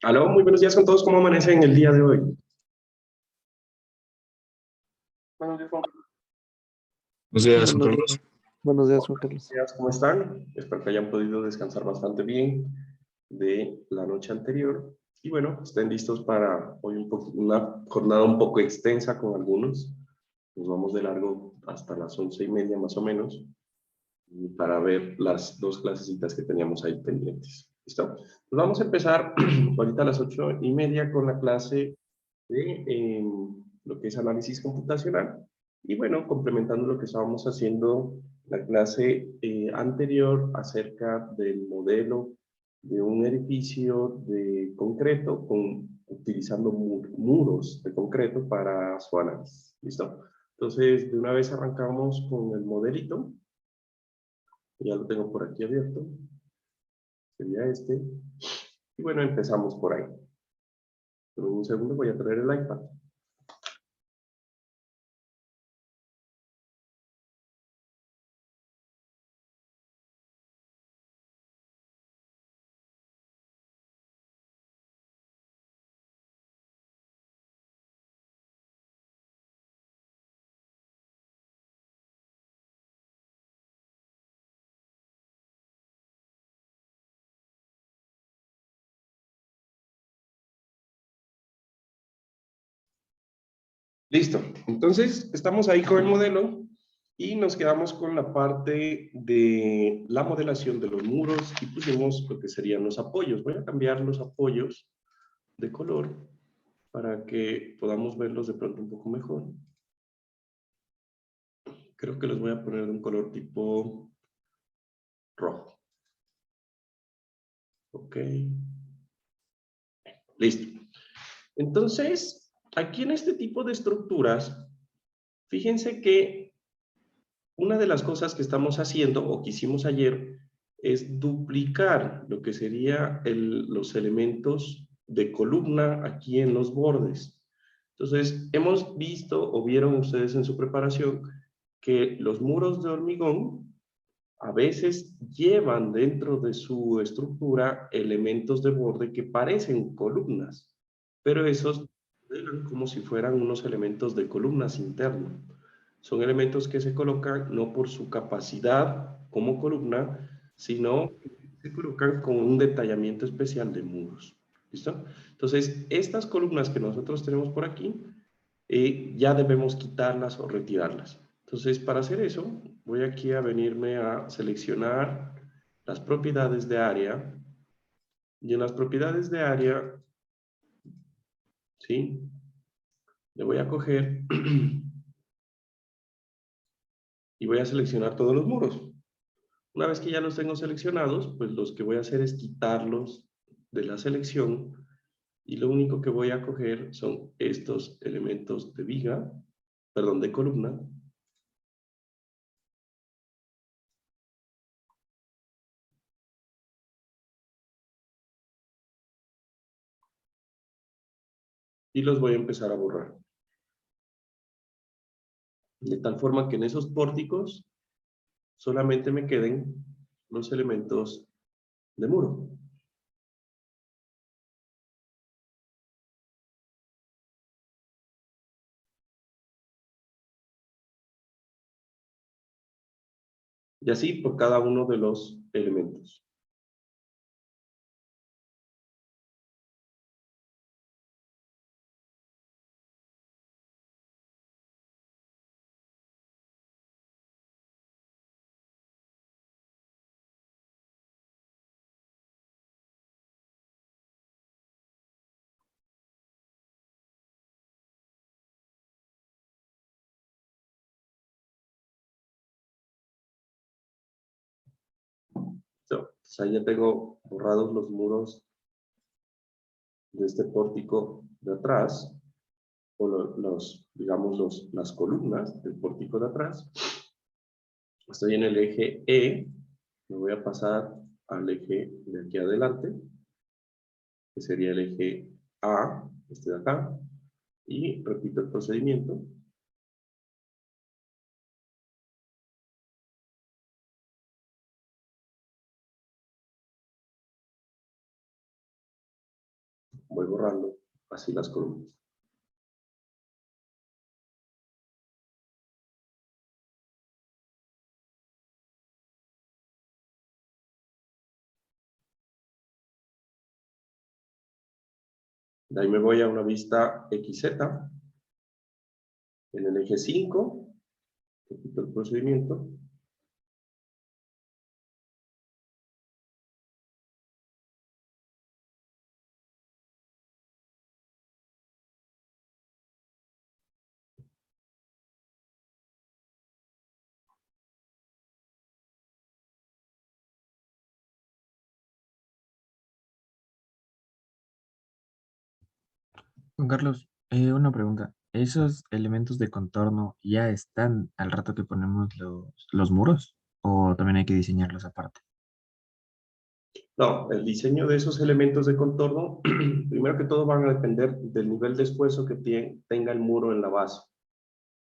Aló, muy buenos días con todos. ¿Cómo amanecen el día de hoy? Buenos días, Juan Buenos días, Juan Buenos Carlos. días. Buenos días, Juan Carlos. Carlos. ¿Cómo están? Espero que hayan podido descansar bastante bien de la noche anterior. Y bueno, estén listos para hoy una jornada un poco extensa con algunos. Nos vamos de largo hasta las 11:30 más o menos y para ver las dos clasecitas que teníamos ahí pendientes. ¿Listo? Pues vamos a empezar ahorita a las 8:30 con la clase de lo que es análisis computacional. Y bueno, complementando lo que estábamos haciendo la clase anterior acerca del modelo de un edificio de concreto utilizando muros de concreto para su análisis. ¿Listo? Entonces, de una vez arrancamos con el modelito. Ya lo tengo por aquí abierto. Sería este. Y bueno, empezamos por ahí. Pero en un segundo voy a traer el iPad. Listo. Entonces, estamos ahí con el modelo y nos quedamos con la parte de la modelación de los muros y pusimos lo que serían los apoyos. Voy a cambiar los apoyos de color para que podamos verlos de pronto un poco mejor. Creo que los voy a poner de un color tipo rojo. Ok. Listo. Entonces, aquí en este tipo de estructuras, fíjense que una de las cosas que estamos haciendo o que hicimos ayer es duplicar lo que serían los elementos de columna aquí en los bordes. Entonces, hemos visto o vieron ustedes en su preparación que los muros de hormigón a veces llevan dentro de su estructura elementos de borde que parecen columnas, pero esos eran como si fueran unos elementos de columnas internos. Son elementos que se colocan no por su capacidad como columna, sino que se colocan con un detallamiento especial de muros. ¿Listo? Entonces, estas columnas que nosotros tenemos por aquí, ya debemos quitarlas o retirarlas. Entonces, para hacer eso, voy aquí a venirme a seleccionar las propiedades de área. Y en las propiedades de área, ¿sí? Le voy a coger y voy a seleccionar todos los muros. Una vez que ya los tengo seleccionados, pues los que voy a hacer es quitarlos de la selección y lo único que voy a coger son estos elementos de viga, perdón, de columna, y los voy a empezar a borrar. De tal forma que en esos pórticos solamente me queden los elementos de muro. Y así por cada uno de los elementos. Entonces ahí ya tengo borrados los muros de este pórtico de atrás, o digamos las columnas del pórtico de atrás. Estoy en el eje E, me voy a pasar al eje de aquí adelante, que sería el eje A, este de acá, y repito el procedimiento. voy borrando así las columnas. De ahí me voy a una vista XZ. En el eje 5, repito el procedimiento. Juan Carlos, una pregunta. ¿Esos elementos de contorno ya están al rato que ponemos los muros? ¿O también hay que diseñarlos aparte? No, el diseño de esos elementos de contorno, primero que todo van a depender del nivel de esfuerzo que tenga el muro en la base.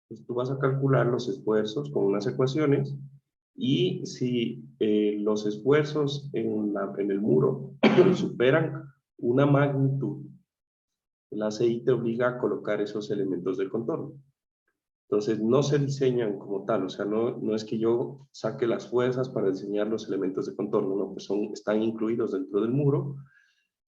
Entonces, tú vas a calcular los esfuerzos con unas ecuaciones y si los esfuerzos en el muro superan una magnitud, el ACI te obliga a colocar esos elementos de contorno. Entonces, no se diseñan como tal, o sea, no es que yo saque las fuerzas para diseñar los elementos de contorno, no, pues están incluidos dentro del muro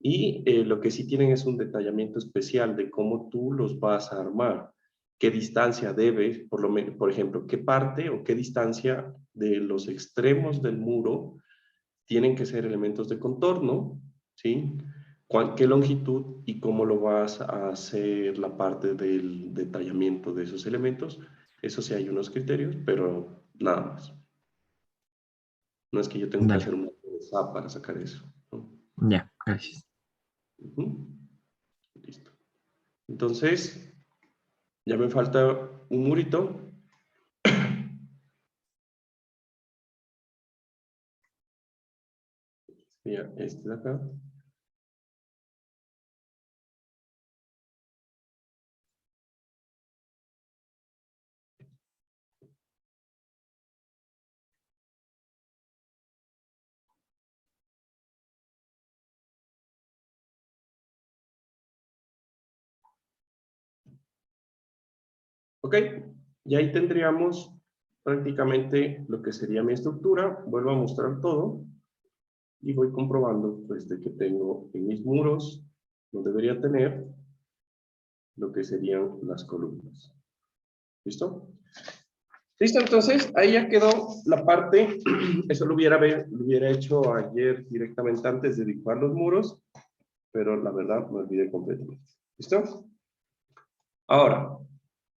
y lo que sí tienen es un detallamiento especial de cómo tú los vas a armar, qué distancia debe, por ejemplo, qué parte o qué distancia de los extremos del muro tienen que ser elementos de contorno, ¿sí? ¿Qué longitud y cómo lo vas a hacer la parte del detallamiento de esos elementos? Eso sí hay unos criterios, pero nada más. No es que yo tenga que Dale, hacer un SAP para sacar eso, ¿no? ya, gracias. Ujú. Listo. Entonces, ya me falta un murito. Sería este de acá. Ok, y ahí tendríamos prácticamente lo que sería mi estructura. Vuelvo a mostrar todo y voy comprobando pues de que tengo en mis muros, no debería tener lo que serían las columnas. ¿Listo? Listo, entonces ahí ya quedó la parte, eso lo hubiera hecho ayer directamente antes de dibujar los muros, pero la verdad me olvidé completamente. ¿Listo? Ahora,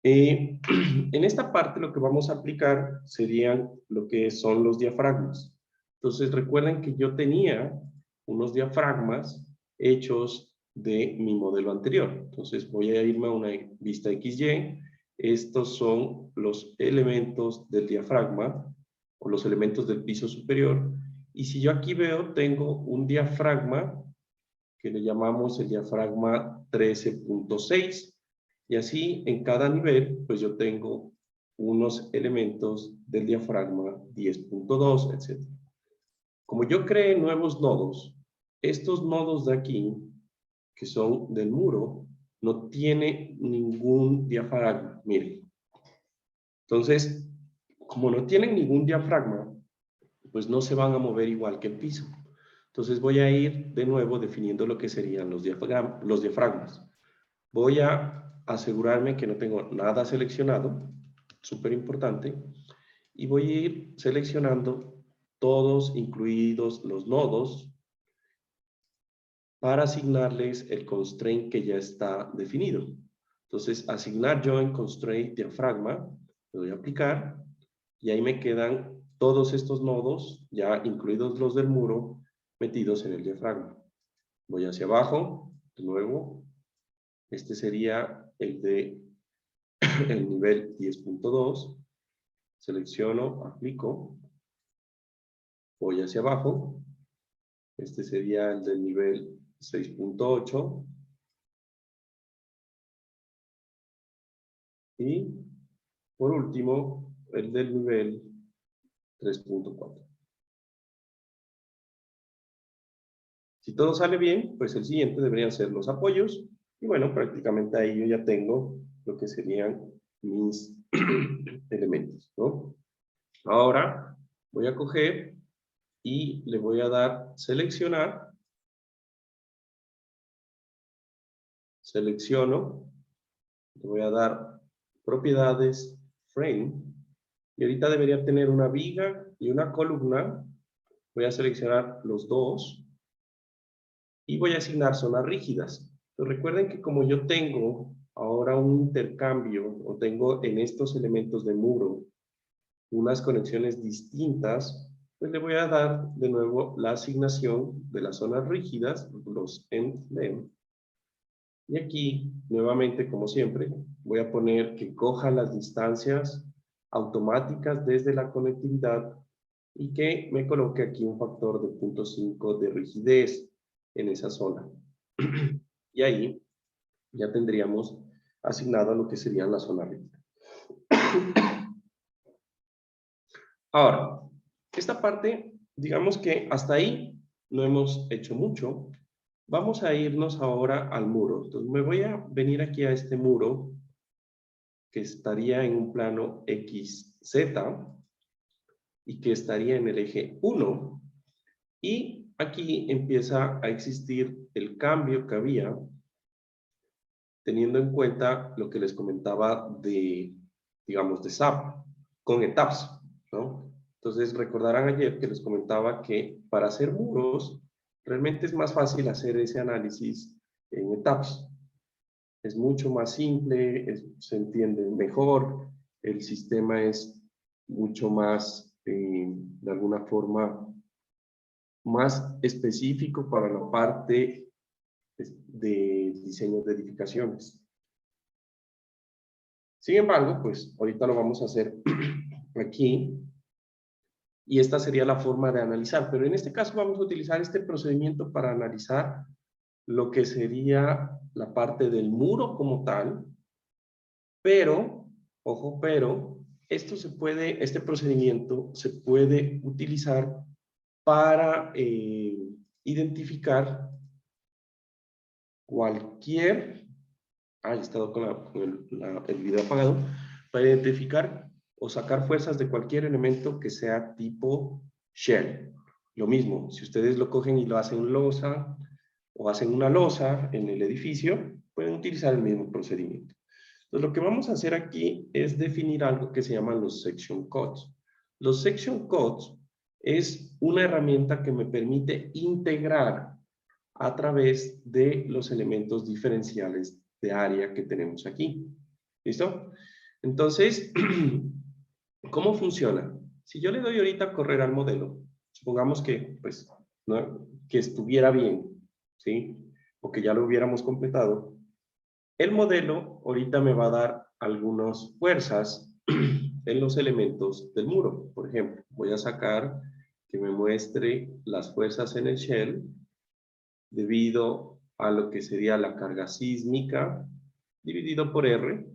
en esta parte lo que vamos a aplicar serían lo que son los diafragmas. Entonces recuerden que yo tenía unos diafragmas hechos de mi modelo anterior. Entonces voy a irme a una vista XY. Estos son los elementos del diafragma o los elementos del piso superior. Y si yo aquí veo, tengo un diafragma que le llamamos el diafragma 13.6. Y así en cada nivel, pues yo tengo unos elementos del diafragma 10.2, etc. Como yo creé nuevos nodos, estos nodos de aquí, que son del muro, no tiene ningún diafragma, miren. Entonces, como no tienen ningún diafragma, pues no se van a mover igual que el piso. Entonces voy a ir de nuevo definiendo lo que serían los diafragmas. Voy a asegurarme que no tengo nada seleccionado, súper importante, y voy a ir seleccionando todos, incluidos los nodos, para asignarles el constraint que ya está definido. Entonces, asignar join constraint diafragma, le doy a aplicar, y ahí me quedan todos estos nodos, ya incluidos los del muro, metidos en el diafragma. Voy hacia abajo, de nuevo, este sería el de el nivel 10.2, selecciono, aplico, voy hacia abajo, este sería el del nivel 6.8 y por último el del nivel 3.4. Si todo sale bien, pues el siguiente deberían ser los apoyos. Y bueno, prácticamente ahí yo ya tengo lo que serían mis elementos, ¿no? Ahora voy a coger y le voy a dar seleccionar. Selecciono. Le voy a dar propiedades, frame. Y ahorita debería tener una viga y una columna. Voy a seleccionar los dos. Y voy a asignar zonas rígidas. Entonces, recuerden que como yo tengo ahora un intercambio, o tengo en estos elementos de muro unas conexiones distintas, pues le voy a dar de nuevo la asignación de las zonas rígidas, los end-lem. Y aquí, nuevamente, como siempre, voy a poner que coja las distancias automáticas desde la conectividad y que me coloque aquí un factor de 0.5 de rigidez en esa zona. Y ahí ya tendríamos asignado lo que sería la zona rígida. Ahora, esta parte, digamos que hasta ahí no hemos hecho mucho. Vamos a irnos ahora al muro. Entonces me voy a venir aquí a este muro que estaría en un plano XZ y que estaría en el eje 1. Y aquí empieza a existir el cambio que había, teniendo en cuenta lo que les comentaba de, digamos, de SAP, con etapas, ¿no? Entonces, recordarán ayer que les comentaba que para hacer muros, realmente es más fácil hacer ese análisis en etapas. Es mucho más simple, se entiende mejor, el sistema es mucho más, de alguna forma, más específico para la parte de diseño de edificaciones. Sin embargo, pues ahorita lo vamos a hacer aquí y esta sería la forma de analizar, pero en este caso vamos a utilizar este procedimiento para analizar lo que sería la parte del muro como tal, pero, ojo, pero, este procedimiento se puede utilizar para identificar cualquier, he estado con el video apagado, para identificar o sacar fuerzas de cualquier elemento que sea tipo shell. Lo mismo, si ustedes lo cogen y lo hacen losa, o hacen una losa en el edificio, pueden utilizar el mismo procedimiento. Entonces, lo que vamos a hacer aquí es definir algo que se llaman los section codes. Los section codes es una herramienta que me permite integrar a través de los elementos diferenciales de área que tenemos aquí. ¿Listo? Entonces, ¿cómo funciona? Si yo le doy ahorita a correr al modelo, supongamos que, pues, ¿no?, que estuviera bien, ¿sí? O que ya lo hubiéramos completado, el modelo ahorita me va a dar algunas fuerzas en los elementos del muro. Por ejemplo, voy a sacar que me muestre las fuerzas en el shell debido a lo que sería la carga sísmica dividido por R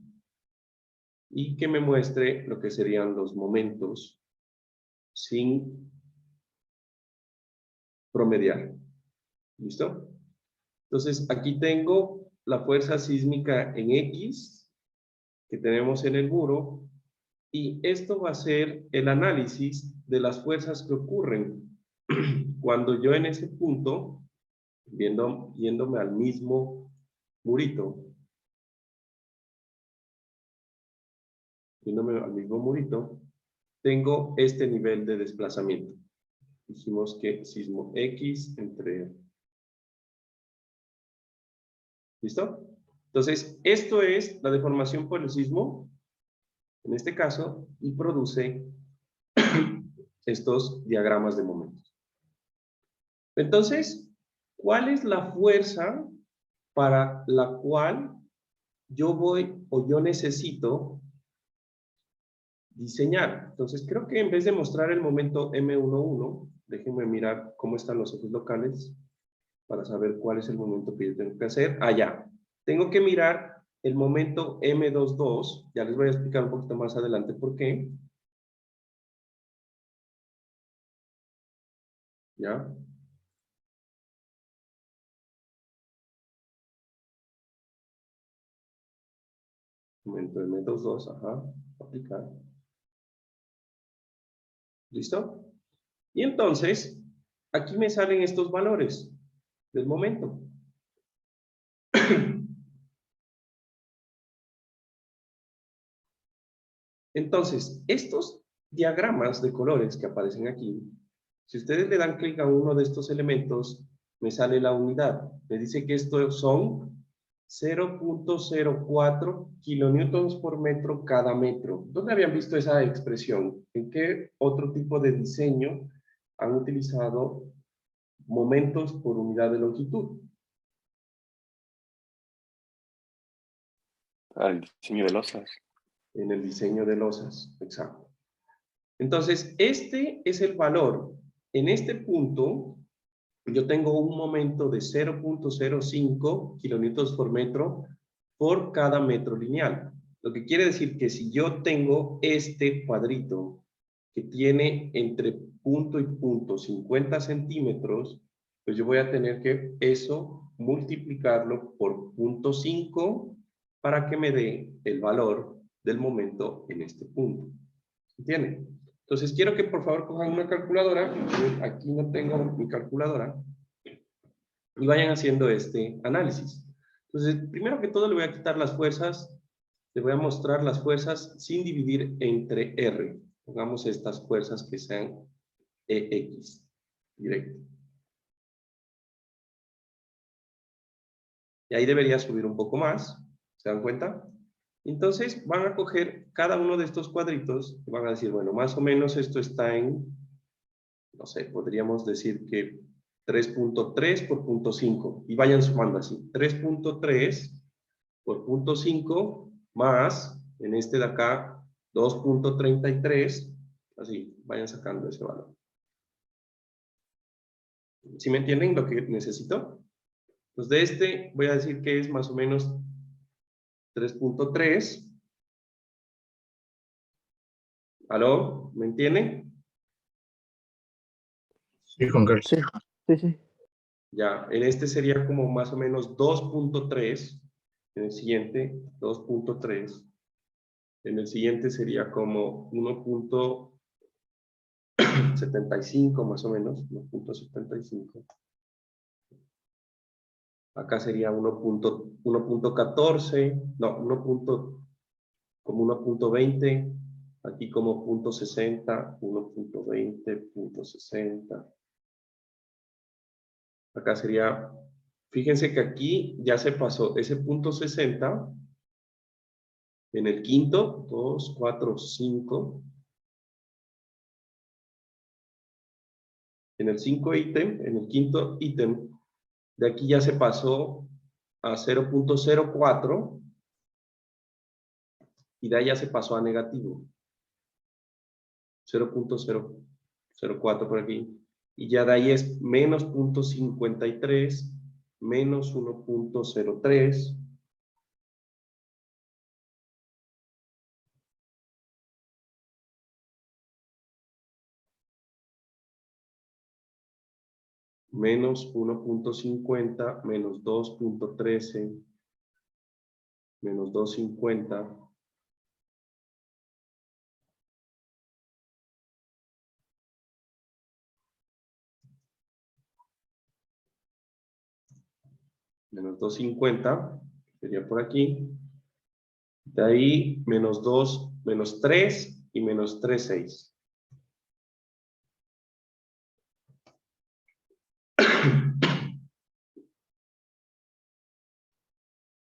y que me muestre lo que serían los momentos sin promediar. ¿Listo? Entonces, aquí tengo la fuerza sísmica en X que tenemos en el muro y esto va a ser el análisis de las fuerzas que ocurren cuando yo en ese punto, yéndome al mismo murito, tengo este nivel de desplazamiento. Dijimos que sismo X entre R. ¿Listo? Entonces, esto es la deformación por el sismo, en este caso, y produce estos diagramas de momentos. Entonces, ¿cuál es la fuerza para la cual yo voy o yo necesito diseñar? Entonces, creo que en vez de mostrar el momento M11, déjenme mirar cómo están los ejes locales para saber cuál es el momento que yo tengo que hacer. Ya. Tengo que mirar el momento M22. Ya les voy a explicar un poquito más adelante por qué. ¿Ya? Momento M22, ajá, aplicar. ¿Listo? Y entonces, aquí me salen estos valores del momento. Entonces, estos diagramas de colores que aparecen aquí, si ustedes le dan clic a uno de estos elementos, me sale la unidad. Me dice que estos son 0.04 kilonewtons por metro cada metro. ¿Dónde habían visto esa expresión? ¿En qué otro tipo de diseño han utilizado momentos por unidad de longitud? Al diseño de losas. En el diseño de losas, exacto. Entonces, este es el valor. En este punto, yo tengo un momento de 0.05 kilonewtons por metro por cada metro lineal. Lo que quiere decir que si yo tengo este cuadrito que tiene entre punto y punto 50 centímetros, pues yo voy a tener que eso multiplicarlo por 0.5 para que me dé el valor del momento en este punto. ¿Entienden? Entonces quiero que por favor cojan una calculadora. Aquí no tengo mi calculadora. Y vayan haciendo este análisis. Entonces, primero que todo le voy a quitar las fuerzas. Le voy a mostrar las fuerzas sin dividir entre R. Pongamos estas fuerzas que sean EX. Directo. Y ahí debería subir un poco más. ¿Se dan cuenta? Entonces van a coger cada uno de estos cuadritos y van a decir, bueno, más o menos esto está en, no sé, podríamos decir que 3.3 por 0.5 y vayan sumando así, 3.3 por 0.5 más, en este de acá, 2.33, así, vayan sacando ese valor. ¿Sí me entienden lo que necesito? Pues de este voy a decir que es más o menos 3.3. ¿Aló? ¿Me entienden? Sí, Juan Carlos. Sí, sí, sí. Ya, en este sería como más o menos 2.3. En el siguiente, 2.3. En el siguiente sería como 1.75 más o menos. 1.75. Acá sería 1.14. No, como 1.20. Aquí como 0.60. 1.20, 0.60. Acá sería, fíjense que aquí ya se pasó ese 0.60 en el quinto, 2, 4, 5. En el en el quinto ítem, de aquí ya se pasó a 0.04 y de ahí ya se pasó a negativo. 0.004 por aquí. Y ya de ahí es menos 0.53, menos 1.03, menos 1.50, menos 2.13, menos 2.50, menos 2.50, sería por aquí. De ahí, menos 2, menos 3 y menos 3.6.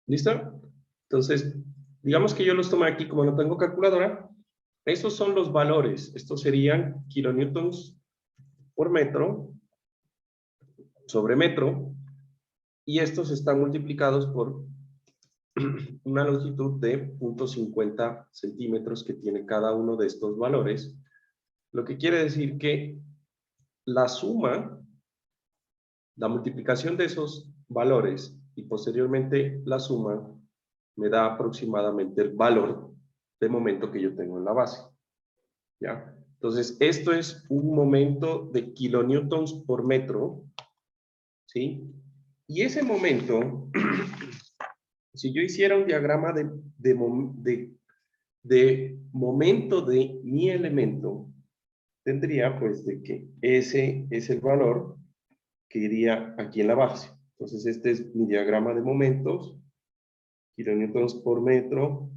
¿Listo? Entonces, digamos que yo los tomé aquí, como no tengo calculadora, esos son los valores. Estos serían kilonewtons por metro sobre metro, y estos están multiplicados por una longitud de 0.50 centímetros que tiene cada uno de estos valores, lo que quiere decir que la suma, la multiplicación de esos valores y posteriormente la suma me da aproximadamente el valor de momento que yo tengo en la base. ¿Ya? Entonces, esto es un momento de kilonewtons por metro, ¿sí? Y ese momento Si yo hiciera un diagrama de momento de mi elemento, tendría pues de que ese es el valor que iría aquí en la base. Entonces este es mi diagrama de momentos, kilonewtons por metro,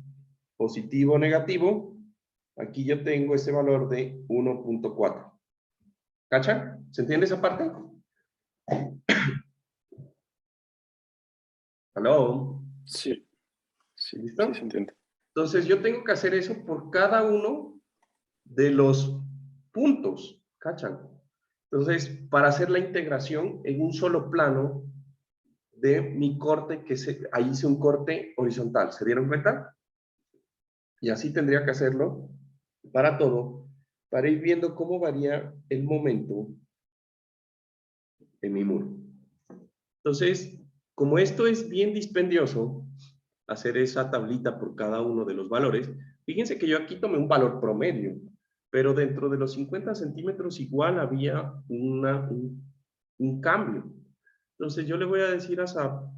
positivo o negativo. Aquí yo tengo ese valor de 1.4. ¿Cachan? ¿Se entiende esa parte? ¿Aló? Sí, sí, ¿Listo? sí se entiende. Entonces yo tengo que hacer eso por cada uno de los puntos, ¿cachan? Entonces, para hacer la integración en un solo plano de mi corte, ahí hice un corte horizontal, ¿se dieron cuenta? Y así tendría que hacerlo para todo, para ir viendo cómo varía el momento en mi muro. Entonces, como esto es bien dispendioso, hacer esa tablita por cada uno de los valores, fíjense que yo aquí tomé un valor promedio, pero dentro de los 50 centímetros igual había un cambio. Entonces yo le voy a decir a SAP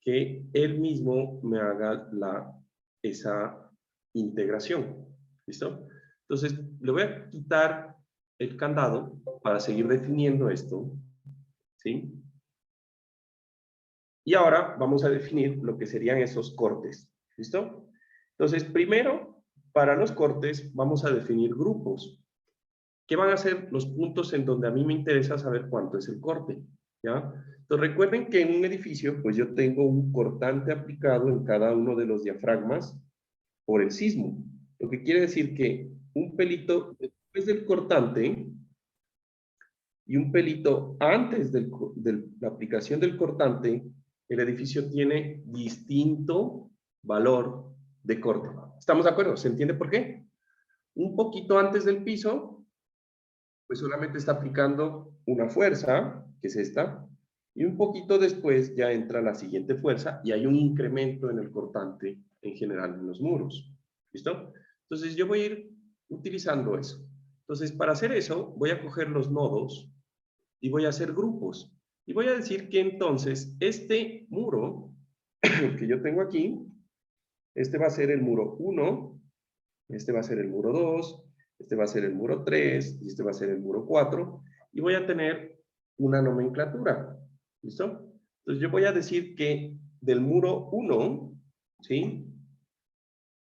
que él mismo me haga esa integración. ¿Listo? Entonces le voy a quitar el candado para seguir definiendo esto. ¿Sí? Y ahora vamos a definir lo que serían esos cortes. ¿Listo? Entonces, primero, para los cortes, vamos a definir grupos. ¿Qué van a ser los puntos en donde a mí me interesa saber cuánto es el corte? ¿Ya? Entonces, recuerden que en un edificio, pues yo tengo un cortante aplicado en cada uno de los diafragmas por el sismo. Lo que quiere decir que un pelito después del cortante y un pelito antes de la aplicación del cortante, el edificio tiene distinto valor de corte. ¿Estamos de acuerdo? ¿Se entiende por qué? Un poquito antes del piso, pues solamente está aplicando una fuerza, que es esta, y un poquito después ya entra la siguiente fuerza y hay un incremento en el cortante en general en los muros. ¿Listo? Entonces yo voy a ir utilizando eso. Entonces para hacer eso voy a coger los nodos y voy a hacer grupos. Y voy a decir que entonces este muro que yo tengo aquí, este va a ser el muro 1, este va a ser el muro 2, este va a ser el muro 3, y este va a ser el muro 4, y voy a tener una nomenclatura. ¿Listo? Entonces yo voy a decir que del muro 1, ¿sí?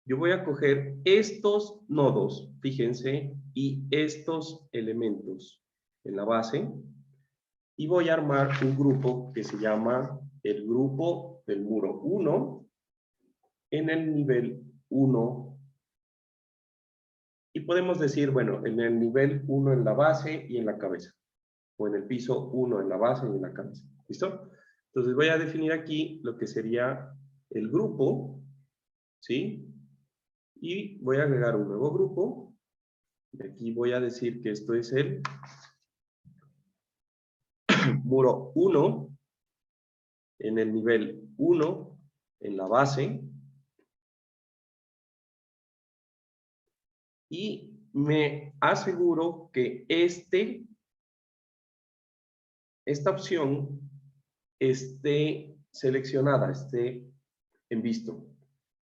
Yo voy a coger estos nodos, fíjense, y estos elementos en la base, y voy a armar un grupo que se llama el grupo del muro 1 en el nivel 1. Y podemos decir, bueno, en el nivel 1 en la base y en la cabeza. O en el piso 1 en la base y en la cabeza. ¿Listo? Entonces voy a definir aquí lo que sería el grupo, ¿sí? Y voy a agregar un nuevo grupo. Y aquí voy a decir que esto es el muro 1 en el nivel 1 en la base. Y me aseguro que esta opción esté seleccionada, esté en visto.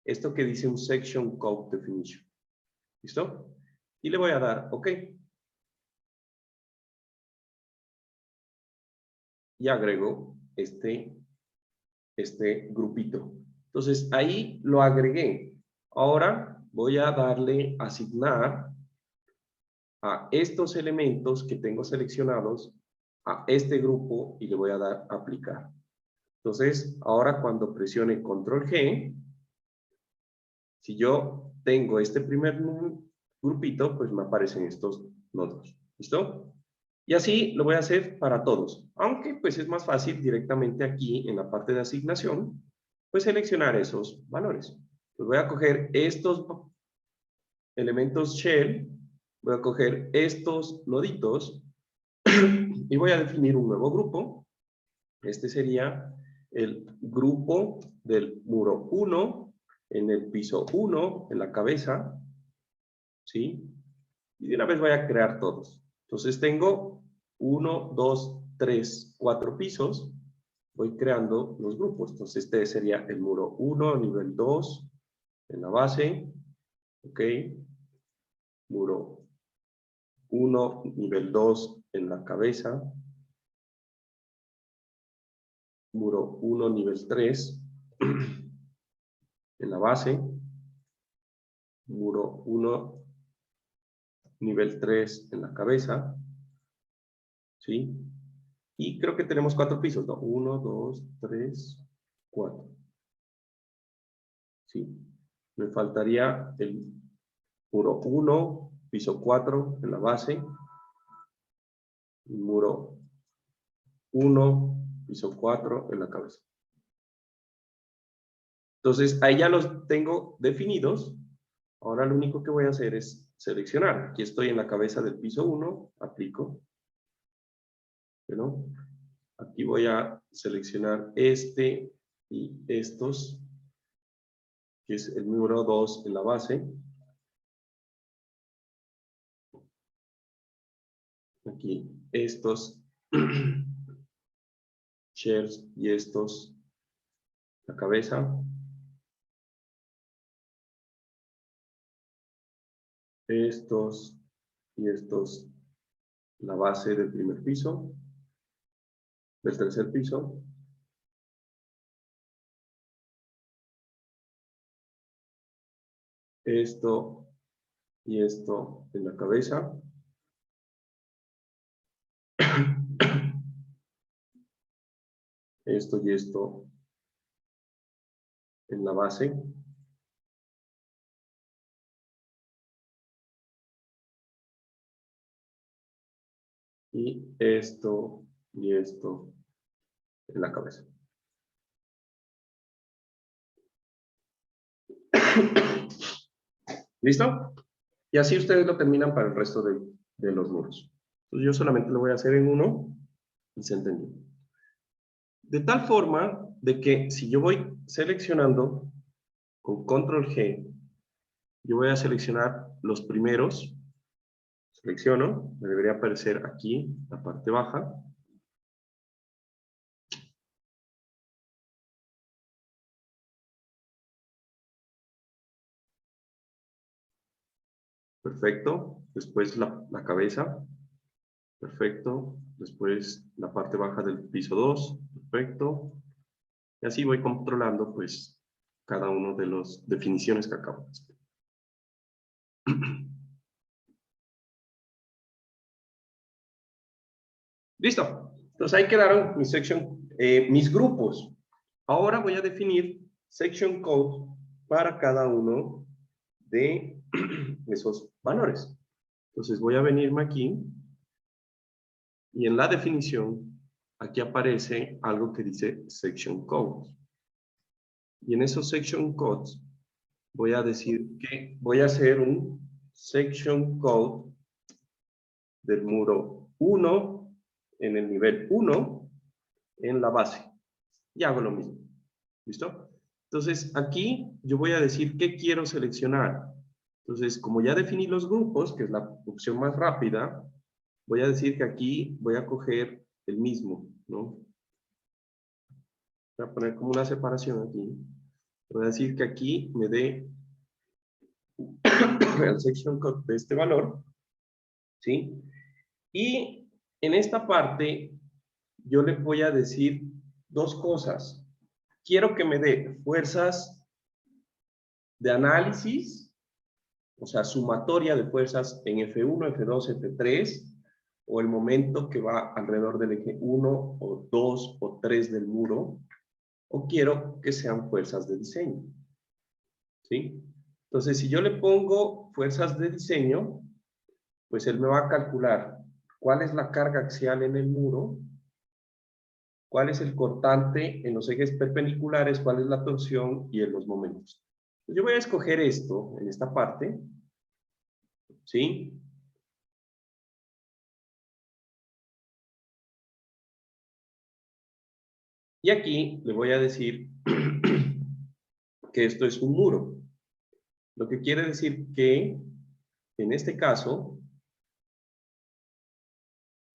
Esto que dice un Section Code Definition. ¿Listo? Y le voy a dar OK. Y agrego este grupito. Entonces, ahí lo agregué. Ahora voy a darle asignar a estos elementos que tengo seleccionados a este grupo y le voy a dar aplicar. Entonces, ahora cuando presione Control G, si yo tengo este primer grupito, pues me aparecen estos nodos. ¿Listo? Y así lo voy a hacer para todos. Aunque pues es más fácil directamente aquí en la parte de asignación, pues seleccionar esos valores. Pues voy a coger estos elementos shell, voy a coger estos noditos y voy a definir un nuevo grupo. Este sería el grupo del muro 1 en el piso 1, en la cabeza, ¿sí? Y de una vez voy a crear todos. Entonces tengo 1, 2, 3, 4 pisos. voy creando los grupos. Entonces este sería el muro 1, nivel 2, en la base. Ok. Muro 1, nivel 2 en la cabeza. Muro 1, nivel 3 en la base. Muro 1, nivel 3 en la cabeza. ¿Sí? Y creo que tenemos 4 pisos, ¿no? 1, 2, 3, 4. Sí. Me faltaría el muro 1, piso 4 en la base. Muro 1, piso 4 en la cabeza. Entonces, ahí ya los tengo definidos. Ahora lo único que voy a hacer es seleccionar. Aquí estoy en la cabeza del piso 1, aplico. ¿No? Aquí voy a seleccionar este y estos, que es el número 2 en la base. Aquí estos shares y estos la cabeza. Estos y estos la base del primer piso, del tercer piso. Esto y esto en la cabeza. Esto y esto en la base. Y esto y esto en la cabeza. ¿Listo? Y así ustedes lo terminan para el resto de los muros. Entonces yo solamente lo voy a hacer en uno y se entendió. De tal forma de que si yo voy seleccionando con control G, yo voy a seleccionar los primeros. Selecciono, me debería aparecer aquí la parte baja. Perfecto. Después la cabeza. Perfecto. Después la parte baja del piso 2. Perfecto. Y así voy controlando pues cada uno de las definiciones que acabo de hacer. Listo. Entonces ahí quedaron mis grupos. Ahora voy a definir section code para cada uno de esos valores. Entonces voy a venirme aquí y en la definición aquí aparece algo que dice section code. Y en esos section codes voy a decir que voy a hacer un section code del muro 1 en el nivel 1 en la base. Y hago lo mismo. ¿Listo? Entonces, aquí yo voy a decir qué quiero seleccionar. Entonces, como ya definí los grupos, que es la opción más rápida, voy a decir que aquí voy a coger el mismo, ¿no? Voy a poner como una separación aquí. Voy a decir que aquí me dé el section code de este valor, ¿sí? Y en esta parte yo le voy a decir dos cosas. Quiero que me dé fuerzas de análisis, o sea, sumatoria de fuerzas en F1, F2, F3, o el momento que va alrededor del eje 1, o 2, o 3 del muro, o quiero que sean fuerzas de diseño. ¿Sí? Entonces, si yo le pongo fuerzas de diseño, pues él me va a calcular cuál es la carga axial en el muro, cuál es el cortante en los ejes perpendiculares, cuál es la torsión y en los momentos. Entonces, yo voy a escoger esto en esta parte, ¿sí? Y aquí le voy a decir que esto es un muro. Lo que quiere decir que, en este caso,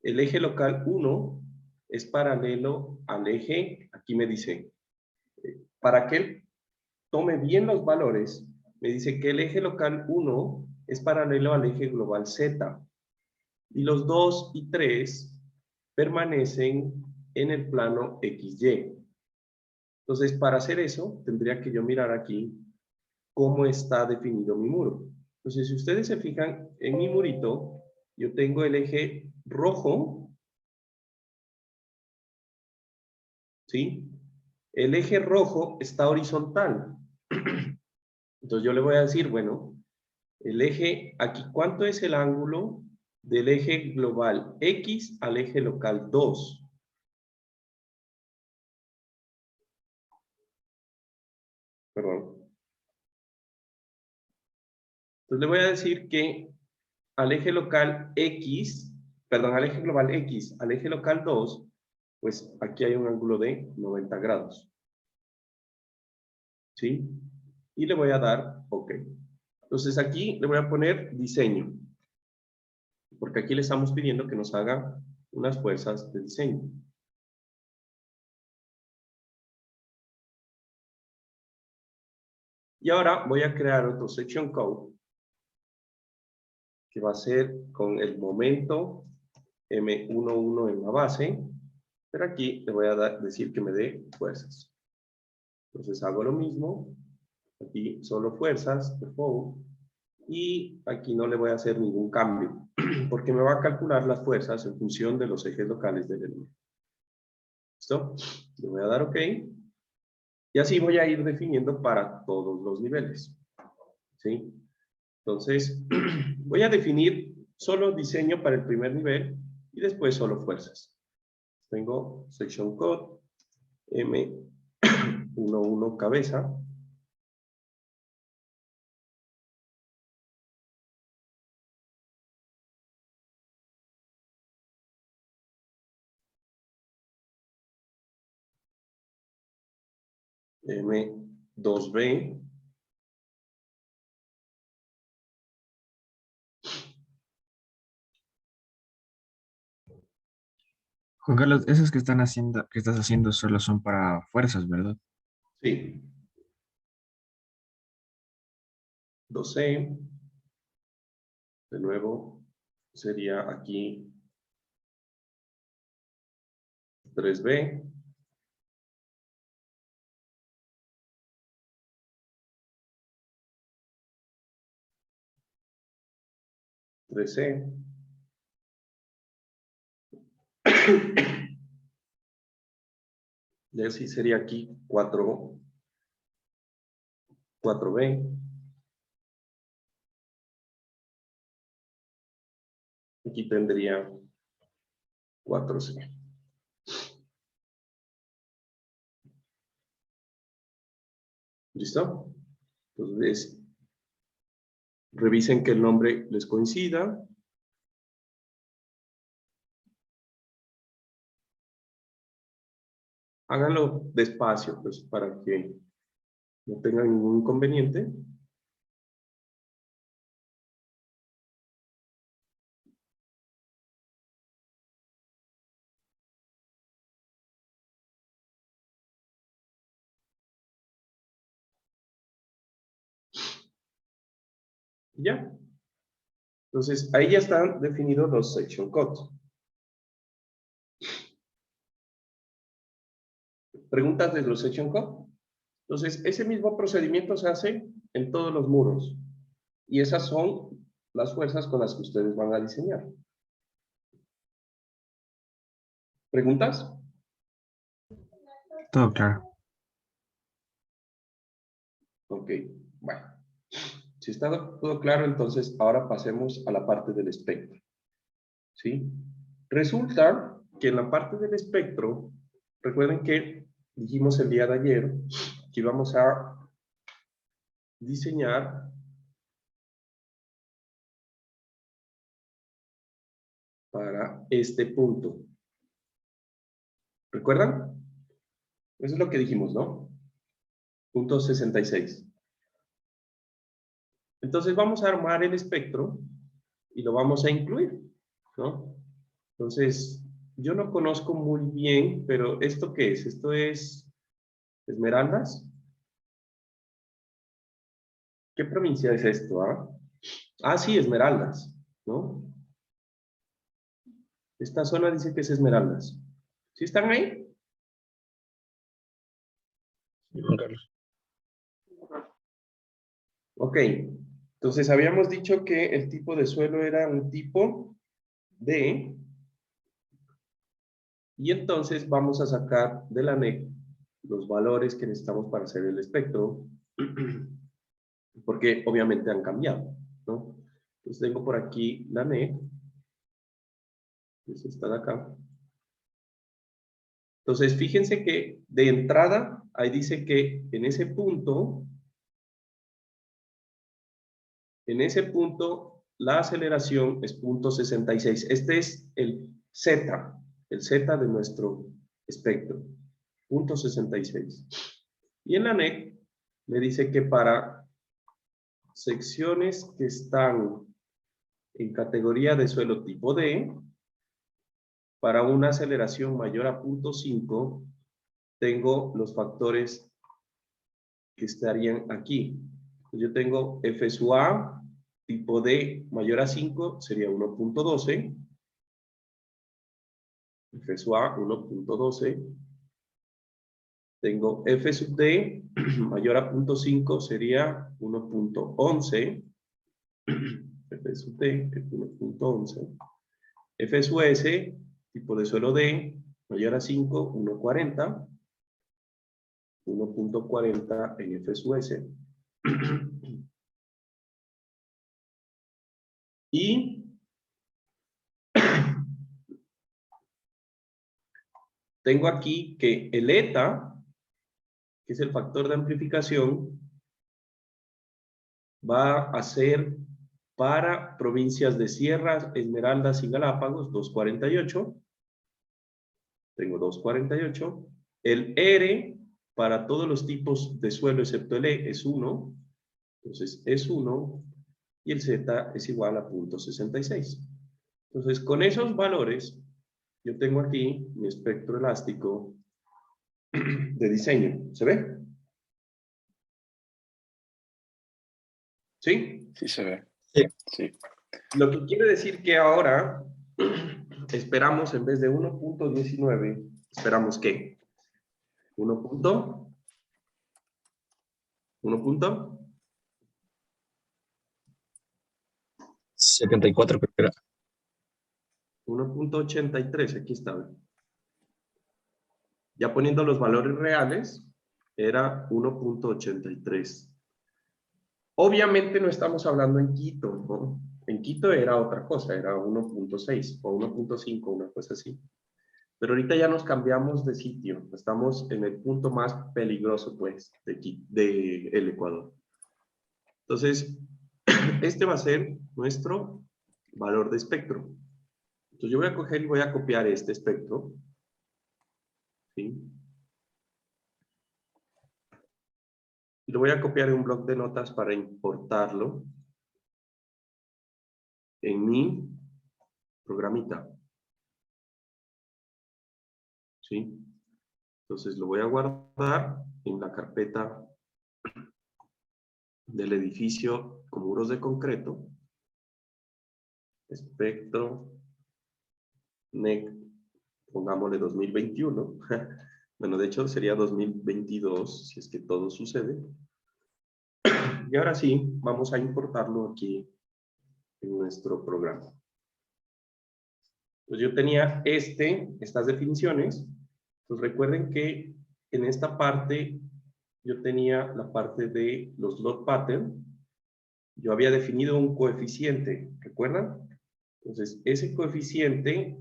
el eje local 1 es paralelo al eje, aquí me dice, para que él tome bien los valores, me dice que el eje local 1 es paralelo al eje global Z, y los 2 y 3 permanecen en el plano XY. Entonces, para hacer eso, tendría que yo mirar aquí cómo está definido mi muro. Entonces, si ustedes se fijan en mi murito, yo tengo el eje rojo, ¿sí? El eje rojo está horizontal. Entonces, yo le voy a decir, bueno, el eje, aquí, ¿cuánto es el ángulo del eje global X al eje local 2? Perdón. Entonces, le voy a decir que al eje local X, perdón, al eje global X, al eje local 2, pues aquí hay un ángulo de 90 grados. ¿Sí? Y le voy a dar OK. Entonces aquí le voy a poner diseño, porque aquí le estamos pidiendo que nos haga unas fuerzas de diseño. Y ahora voy a crear otro section code, que va a ser con el momento M11 en la base, pero aquí le voy a decir que me dé fuerzas. Entonces hago lo mismo, aquí solo fuerzas, default, y aquí no le voy a hacer ningún cambio, porque me va a calcular las fuerzas en función de los ejes locales del elemento. ¿Listo? Le voy a dar OK, y así voy a ir definiendo para todos los niveles. ¿Sí? Entonces, voy a definir solo diseño para el primer nivel, y después solo fuerzas. Tengo section code, M11 cabeza, M2B, Juan Carlos, esos que estás haciendo solo son para fuerzas, ¿verdad? sí, 2C, de nuevo, sería aquí 3B, tres C, y así sería aquí 4B, aquí tendría 4C. ¿Listo? Entonces, revisen que el nombre les coincida. Háganlo despacio, pues, para que no tengan ningún inconveniente. Ya. Entonces, ahí ya están definidos los section codes. ¿Preguntas de los section code? Entonces, ese mismo procedimiento se hace en todos los muros. Y esas son las fuerzas con las que ustedes van a diseñar. ¿Preguntas? Todo claro. Ok, bueno. Si está todo claro, entonces ahora pasemos a la parte del espectro. ¿Sí? Resulta que en la parte del espectro, recuerden que dijimos el día de ayer que íbamos a diseñar para este punto. ¿Recuerdan? Eso es lo que dijimos, ¿no? Punto 66. Entonces vamos a armar el espectro y lo vamos a incluir, ¿no? Entonces, yo no conozco muy bien, pero ¿esto qué es? ¿Esto es Esmeraldas? ¿Qué provincia es esto? Ah, sí, Esmeraldas, ¿no? Esta zona dice que es Esmeraldas. ¿Sí están ahí? Sí, Juan Carlos. Ok, entonces habíamos dicho que el tipo de suelo era un tipo D, y entonces vamos a sacar de la NEC los valores que necesitamos para hacer el espectro, porque obviamente han cambiado, ¿no? Entonces tengo por aquí la NEC, que es esta de acá. Entonces fíjense que de entrada, ahí dice que en ese punto, la aceleración es 0.66. Este es el Z de nuestro espectro, 0.66. Y en la NEC me dice que para secciones que están en categoría de suelo tipo D, para una aceleración mayor a 0.5, tengo los factores que estarían aquí. Yo tengo F sub A, tipo D mayor a 5, sería 1.12. F sub A, 1.12. Tengo F sub D, mayor a 0.5, sería 1.11. F sub D, 1.11. F sub S, tipo de suelo D, mayor a 5, 1.40. 1.40 en F sub S. Y tengo aquí que el eta, que es el factor de amplificación, va a ser para provincias de Sierras, Esmeraldas y Galápagos, 248. Tengo 248. El R, para todos los tipos de suelo excepto el E, es 1. Entonces es 1. Y el Z es igual a 0.66. Entonces, con esos valores, yo tengo aquí mi espectro elástico de diseño. ¿Se ve? ¿Sí? Sí se ve. Sí. Sí. Lo que quiere decir que ahora esperamos, en vez de 1.19, esperamos ¿qué? 1 punto. 1 punto. 74 creo que era. 1.83, aquí está. Ya poniendo los valores reales, era 1.83. Obviamente no estamos hablando en Quito, ¿no? En Quito era otra cosa, era 1.6 o 1.5, una cosa así. Pero ahorita ya nos cambiamos de sitio, estamos en el punto más peligroso, pues, de el Ecuador. Entonces, este va a ser nuestro valor de espectro. Entonces yo voy a coger y voy a copiar este espectro, ¿sí? Y lo voy a copiar en un bloc de notas para importarlo en mi programita, ¿sí? Entonces lo voy a guardar en la carpeta del edificio con muros de concreto, espectro, NEC, pongámosle 2021. Bueno, de hecho sería 2022 si es que todo sucede. Y ahora sí, vamos a importarlo aquí en nuestro programa. Pues yo tenía estas definiciones. Pues recuerden que en esta parte yo tenía la parte de los load pattern. Yo había definido un coeficiente, ¿recuerdan? Entonces, ese coeficiente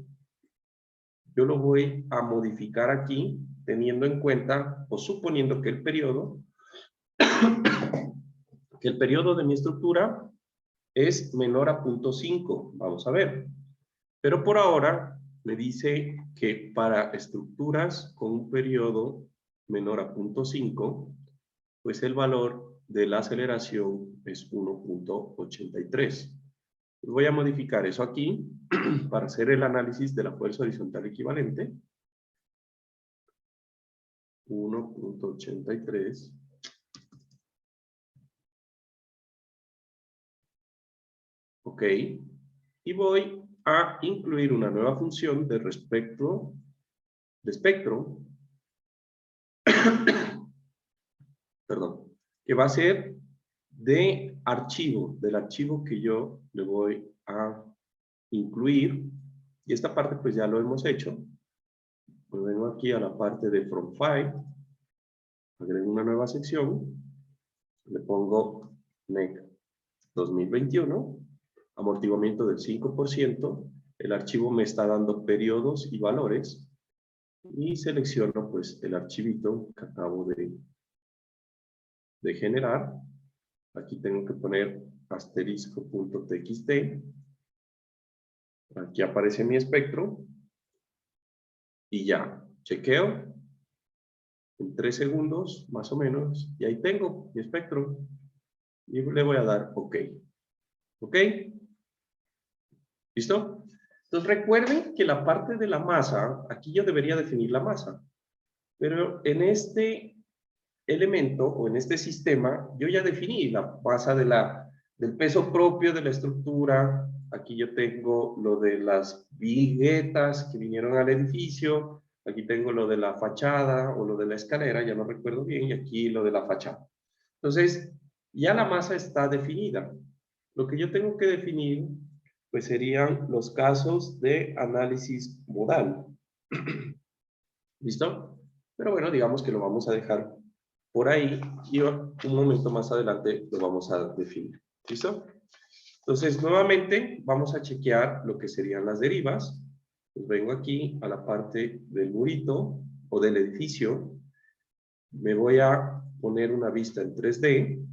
yo lo voy a modificar aquí, teniendo en cuenta o suponiendo que el periodo de mi estructura es menor a 0.5. Vamos a ver. Pero por ahora me dice que para estructuras con un periodo menor a 0.5, pues el valor de la aceleración es 1.83. Voy a modificar eso aquí para hacer el análisis de la fuerza horizontal equivalente. 1.83. Ok. Y voy a incluir una nueva función de espectro, perdón, que va a ser de archivo, del archivo que yo le voy a incluir. Y esta parte pues ya lo hemos hecho. Pues vengo aquí a la parte de From File, agrego una nueva sección, le pongo NEC 2021, amortiguamiento del 5%, el archivo me está dando periodos y valores, y selecciono pues el archivito que acabo de generar. Aquí tengo que poner asterisco.txt, aquí aparece mi espectro, y ya, chequeo, en 3 segundos, más o menos, y ahí tengo mi espectro, y le voy a dar OK. ¿Ok? ¿Listo? Entonces recuerden que la parte de la masa, aquí yo debería definir la masa, pero en este elemento o en este sistema, yo ya definí la masa del peso propio de la estructura. Aquí yo tengo lo de las viguetas que vinieron al edificio, aquí tengo lo de la fachada o lo de la escalera, ya no recuerdo bien, y aquí lo de la fachada. Entonces, ya la masa está definida. Lo que yo tengo que definir, pues serían los casos de análisis modal. ¿Listo? Pero bueno, digamos que lo vamos a dejar por ahí y un momento más adelante lo vamos a definir. ¿Listo? Entonces, nuevamente vamos a chequear lo que serían las derivas. Pues vengo aquí a la parte del murito o del edificio. Me voy a poner una vista en 3D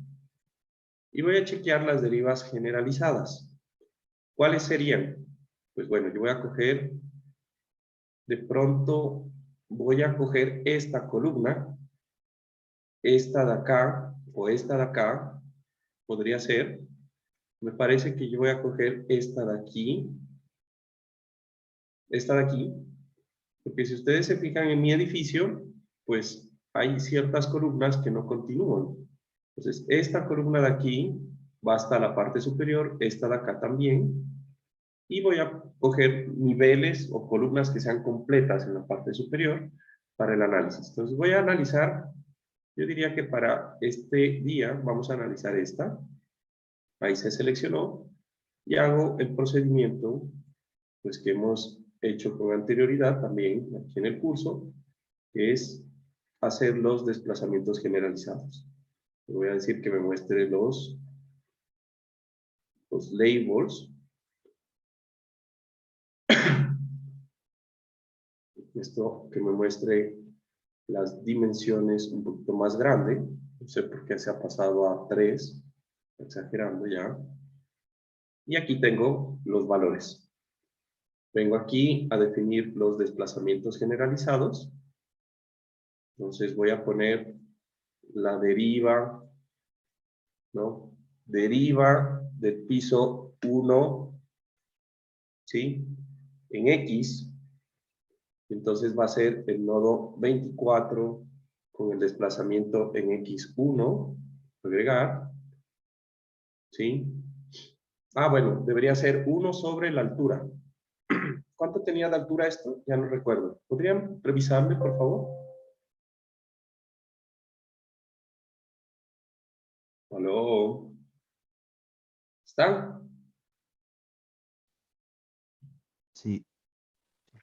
y voy a chequear las derivas generalizadas. ¿Cuáles serían? Pues bueno, yo voy a coger, de pronto voy a coger esta columna, esta de acá o esta de acá, podría ser. Me parece que yo voy a coger esta de aquí, porque si ustedes se fijan en mi edificio, pues hay ciertas columnas que no continúan. Entonces, esta columna de aquí va hasta la parte superior, esta de acá también, y voy a coger niveles o columnas que sean completas en la parte superior para el análisis. Entonces voy a analizar, yo diría que para este día vamos a analizar esta. Ahí se seleccionó y hago el procedimiento pues que hemos hecho con anterioridad también aquí en el curso, que es hacer los desplazamientos generalizados. Le voy a decir que me muestre los labels. Esto que me muestre las dimensiones un poquito más grande. No sé por qué se ha pasado a 3, exagerando ya. Y aquí tengo los valores. Vengo aquí a definir los desplazamientos generalizados. Entonces voy a poner la deriva, ¿no? Deriva del piso 1, ¿sí? En X. Entonces va a ser el nodo 24 con el desplazamiento en X1, agregar, ¿sí? Ah, bueno, debería ser 1 sobre la altura. ¿Cuánto tenía de altura esto? Ya no recuerdo. ¿Podrían revisarme, por favor? ¿Aló? ¿Están? Sí,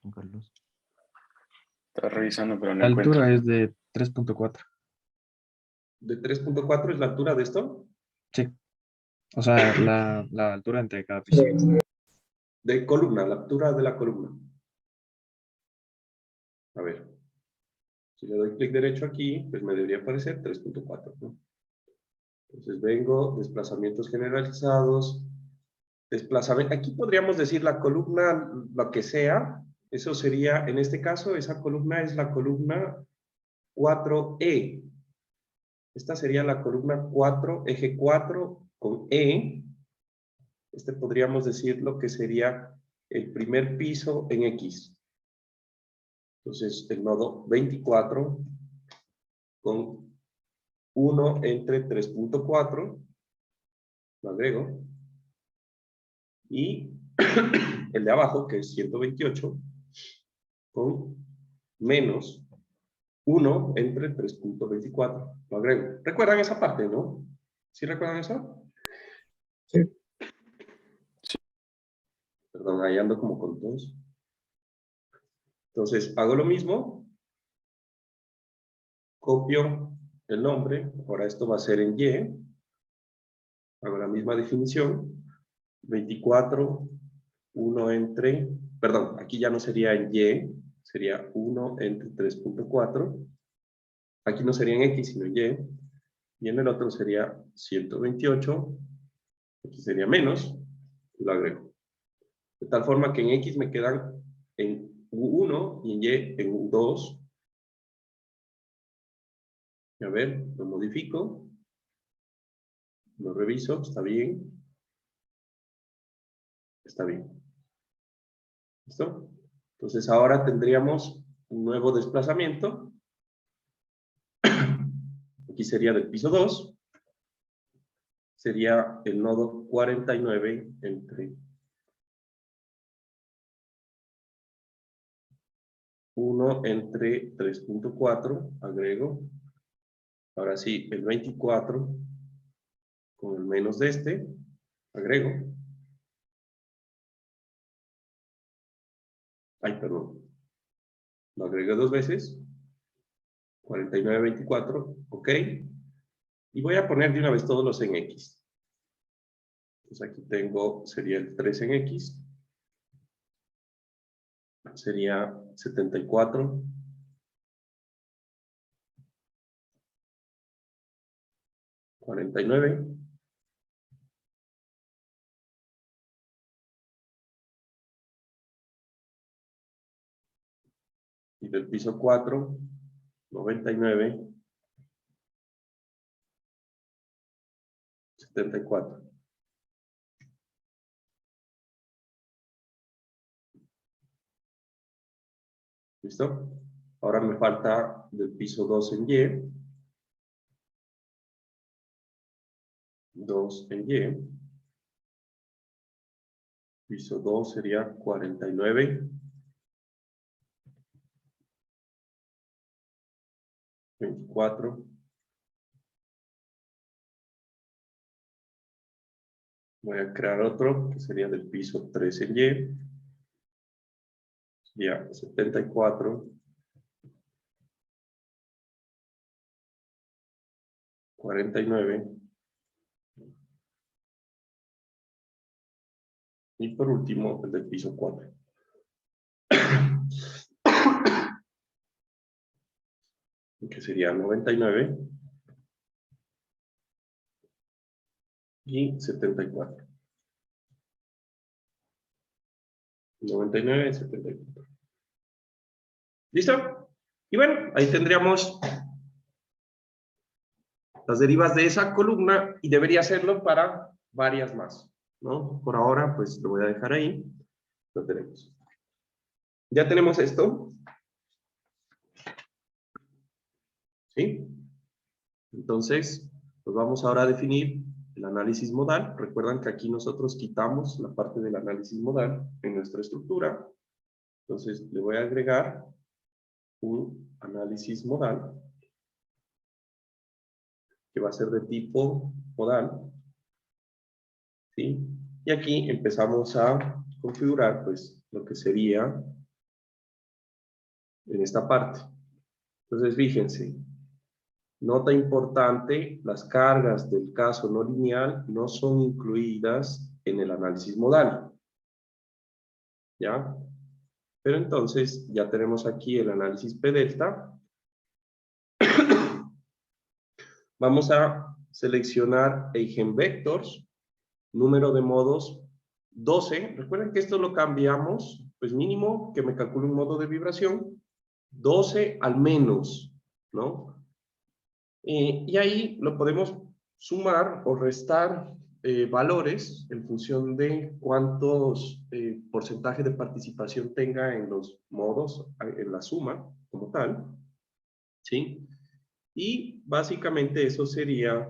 Juan Carlos. Está revisando, pero no La encuentro. altura es de 3.4. ¿De 3.4 es la altura de esto? Sí. O sea, la altura entre cada piso. De columna, la altura de la columna. A ver. Si le doy clic derecho aquí, pues me debería aparecer 3.4, ¿no? Entonces vengo, desplazamientos generalizados, desplazamiento. Aquí podríamos decir la columna, lo que sea. Eso sería, en este caso, esa columna es la columna 4E. Esta sería la columna 4, eje 4 con E. Este podríamos decir lo que sería el primer piso en X. Entonces, el nodo 24 con 1 entre 3.4, lo agrego. Y el de abajo, que es 128, con menos 1 entre 3.24, lo agrego. ¿Recuerdan esa parte, no? ¿Sí recuerdan eso? Sí. Perdón, ahí ando como con todos. Entonces, hago lo mismo. Copio el nombre. Ahora esto va a ser en Y. Hago la misma definición. 24, 1 entre... Perdón, aquí ya no sería en Y. Sería 1 entre 3.4. Aquí no sería en X, sino en Y. Y en el otro sería 128. Aquí sería menos. Lo agrego. De tal forma que en X me quedan en U1 y en Y en U2. A ver, lo modifico. Lo reviso, está bien. Está bien. ¿Listo? Entonces ahora tendríamos un nuevo desplazamiento. Aquí sería del piso 2. Sería el nodo 49 entre 1 entre 3.4. Agrego. Ahora sí, el 24 con el menos de este. Agrego. Ay, perdón. Lo agregué 2 veces. 49, 24. Ok. Y voy a poner de una vez todos los en X. Entonces aquí tengo, sería el 3 en X. Sería 74. 49. Y del piso 4, 99. 74. ¿Listo? Ahora me falta del piso 2 en Y. 2 en Y. Piso 2 sería 49. 24. Voy a crear otro que sería del piso 3 en Y. Sería 74. 49. Y por último, el del piso 4. Que sería 99 y 74. 99 y 74. ¿Listo? Y bueno, ahí tendríamos las derivas de esa columna y debería hacerlo para varias más, ¿no? Por ahora, pues lo voy a dejar ahí. Lo tenemos. Ya tenemos esto. ¿Sí? Entonces, pues vamos ahora a definir el análisis modal. Recuerdan que aquí nosotros quitamos la parte del análisis modal en nuestra estructura. Entonces, le voy a agregar un análisis modal que va a ser de tipo modal. ¿Sí? Y aquí empezamos a configurar pues lo que sería en esta parte. Entonces, fíjense, nota importante, las cargas del caso no lineal no son incluidas en el análisis modal. ¿Ya? Pero entonces ya tenemos aquí el análisis P delta. Vamos a seleccionar eigenvectors, número de modos 12. Recuerden que esto lo cambiamos, pues mínimo que me calcule un modo de vibración, 12 al menos, ¿no? Y ahí lo podemos sumar o restar valores en función de cuántos porcentajes de participación tenga en los modos, en la suma como tal, ¿sí? Y básicamente eso sería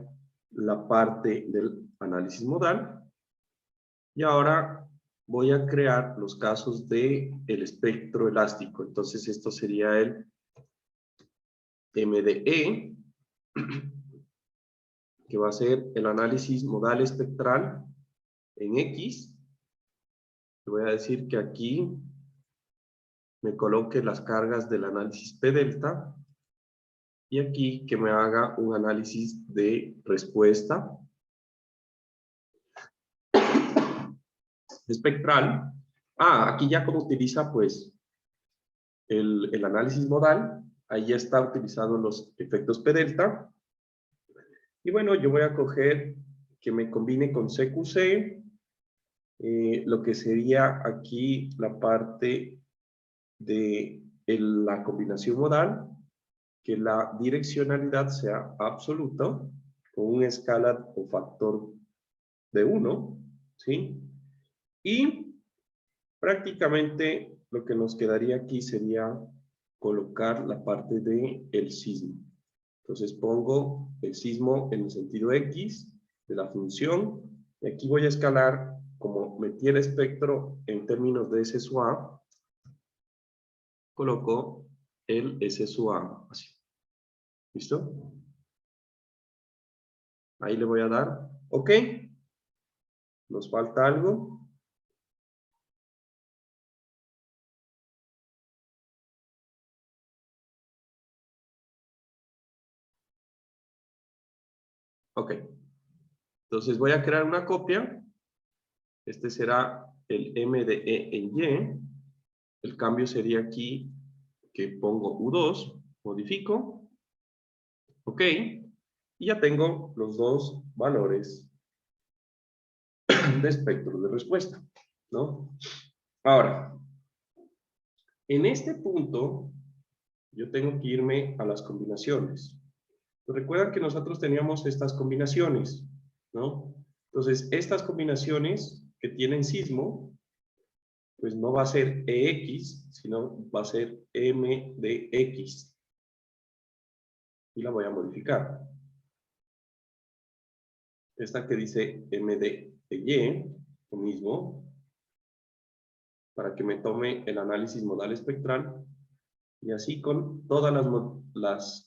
la parte del análisis modal. Y ahora voy a crear los casos del espectro elástico. Entonces esto sería el MDE, que va a ser el análisis modal espectral en X. Le voy a decir que aquí me coloque las cargas del análisis P delta y aquí que me haga un análisis de respuesta espectral. Aquí ya como utiliza pues el análisis modal, ahí ya está utilizado los efectos P delta. Y bueno, yo voy a coger que me combine con CQC, lo que sería aquí la parte de la combinación modal, que la direccionalidad sea absoluta, con una escala o factor de 1, ¿sí? Y prácticamente lo que nos quedaría aquí sería colocar la parte del sismo. Entonces pongo el sismo en el sentido X de la función, y aquí voy a escalar, como metí el espectro en términos de S sub A, coloco el S sub A, así. ¿Listo? Ahí le voy a dar OK. Nos falta algo. OK. Entonces voy a crear una copia. Este será el MDE en Y. El cambio sería aquí que pongo U2, modifico. OK. Y ya tengo los dos valores de espectro de respuesta, ¿no? Ahora, en este punto, yo tengo que irme a las combinaciones. Recuerdan que nosotros teníamos estas combinaciones, ¿no? Entonces, estas combinaciones que tienen sismo, pues no va a ser EX, sino va a ser MDX. Y la voy a modificar. Esta que dice MDY, lo mismo, para que me tome el análisis modal espectral, y así con todas las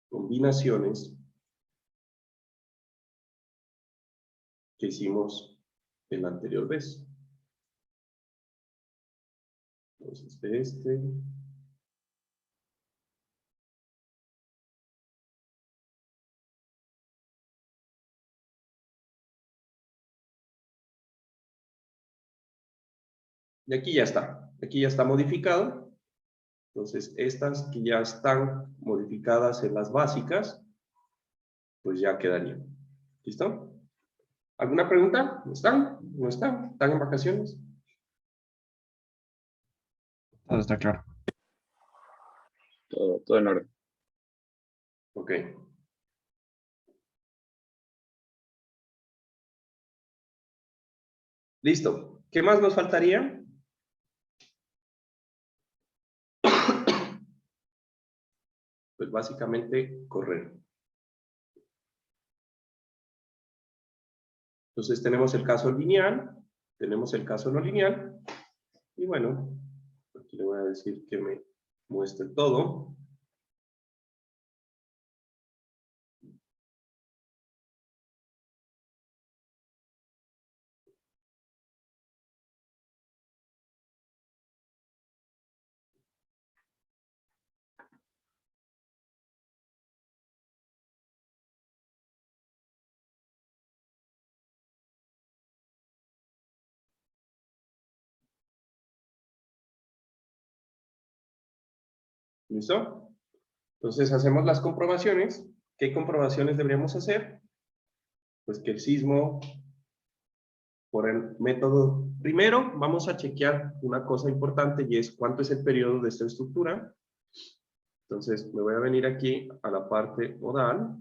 combinaciones que hicimos en la anterior vez. Entonces, este. Y aquí ya está. Aquí ya está modificado. Entonces, estas que ya están modificadas en las básicas, pues ya quedarían. ¿Listo? ¿Alguna pregunta? ¿No están? ¿No están? ¿Están en vacaciones? Todo está claro. Todo en orden. Ok. Listo. ¿Qué más nos faltaría? Pues básicamente correr. Entonces tenemos el caso lineal, tenemos el caso no lineal, y bueno, aquí le voy a decir que me muestre todo. ¿Listo? Entonces hacemos las comprobaciones. ¿Qué comprobaciones deberíamos hacer? Pues que el sismo, por el método, primero vamos a chequear una cosa importante y es cuánto es el periodo de esta estructura. Entonces, me voy a venir aquí a la parte modal.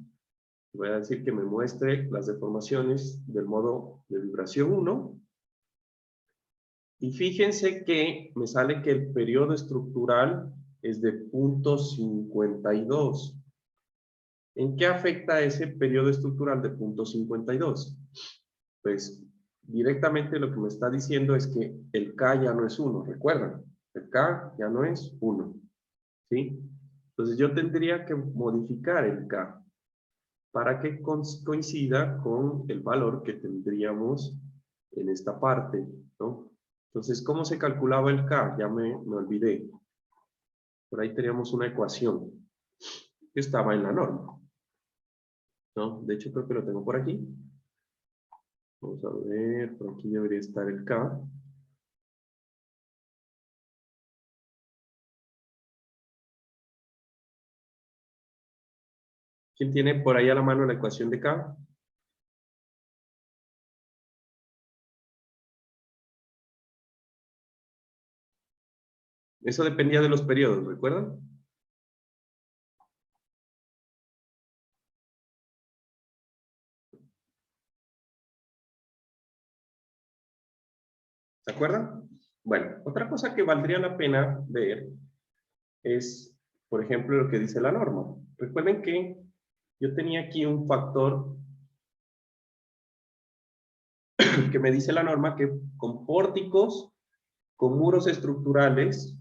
Voy a decir que me muestre las deformaciones del modo de vibración 1. Y fíjense que me sale que el periodo estructural es de 0.52. ¿En qué afecta ese periodo estructural de 0.52? Pues directamente lo que me está diciendo es que el K ya no es 1, ¿recuerdan? El K ya no es 1, ¿sí? Entonces yo tendría que modificar el K para que coincida con el valor que tendríamos en esta parte, ¿no? Entonces, ¿cómo se calculaba el K? Ya me olvidé. Por ahí teníamos una ecuación que estaba en la norma, ¿no? De hecho, creo que lo tengo por aquí. Vamos a ver, por aquí debería estar el K. ¿Quién tiene por ahí a la mano la ecuación de K? Eso dependía de los periodos, ¿recuerdan? ¿Se acuerdan? Bueno, otra cosa que valdría la pena ver es, por ejemplo, lo que dice la norma. Recuerden que yo tenía aquí un factor que me dice la norma que con pórticos, con muros estructurales,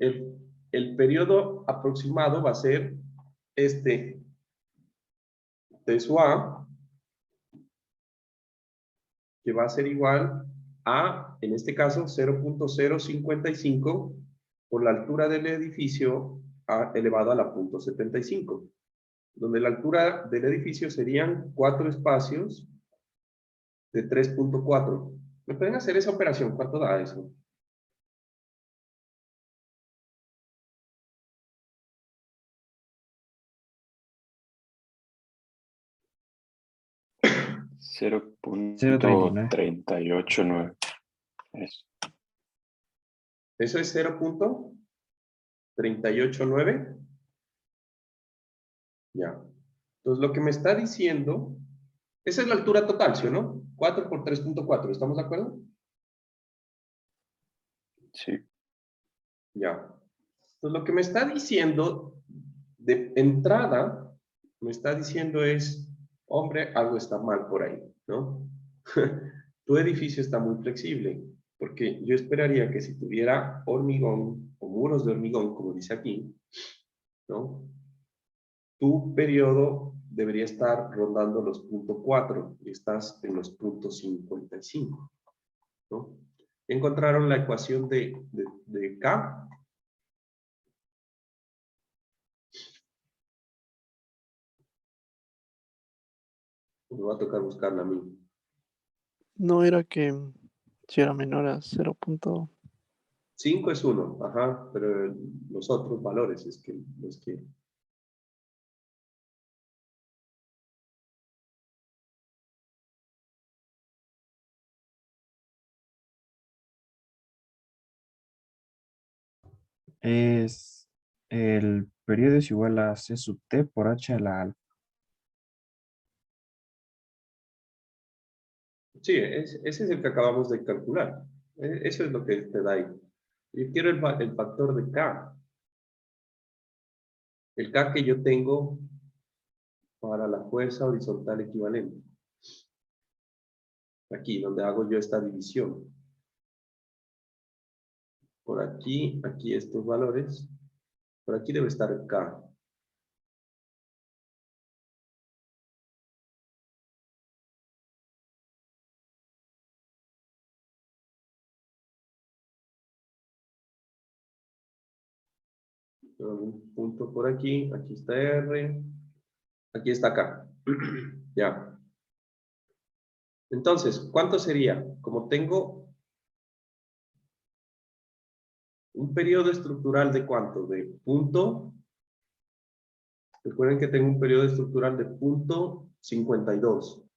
el periodo aproximado va a ser este T sub A, que va a ser igual a, en este caso, 0.055 por la altura del edificio elevado a la 0.75, donde la altura del edificio serían 4 espacios de 3.4. ¿Me pueden hacer esa operación? ¿Cuánto da eso? Cero punto 0.39. 389. Eso. Eso es 0.389. Ya. Entonces, lo que me está diciendo, esa es la altura total, ¿sí o no? 4 por 3.4, ¿estamos de acuerdo? Sí. Ya. Entonces, lo que me está diciendo de entrada, me está diciendo es, hombre, algo está mal por ahí, ¿no? Tu edificio está muy flexible, porque yo esperaría que si tuviera hormigón o muros de hormigón, como dice aquí, ¿no? Tu periodo debería estar rondando los 0.4 y estás en los 0.55, ¿no? Encontraron la ecuación de K. Me va a tocar buscarla a mí. No era que si era menor a 0. 5 es 1, ajá, pero los otros valores es que los que... Es el periodo es igual a C sub T por H a la alfa. Sí, ese es el que acabamos de calcular. Eso es lo que te da ahí. Yo quiero el factor de K. El K que yo tengo para la fuerza horizontal equivalente. Aquí, donde hago yo esta división. Por aquí, aquí estos valores. Por aquí debe estar el K. Un punto por aquí. Aquí está R. Aquí está K. Ya. Entonces, ¿cuánto sería? Como tengo un periodo estructural de ¿cuánto? De punto. Recuerden que tengo un periodo estructural de 0.52.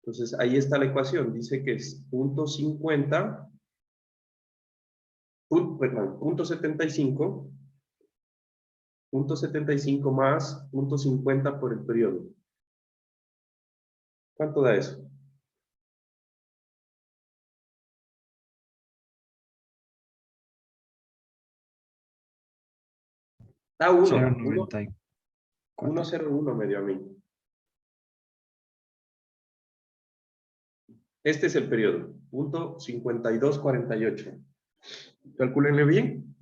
Entonces, ahí está la ecuación. Dice que es 0.50 perdón, punto 75 más punto 50 por el periodo. ¿Cuánto da eso? Da 1. 0,94. 1,01 medio a mí. Este es el periodo. Punto 5248. Calcúlenle bien.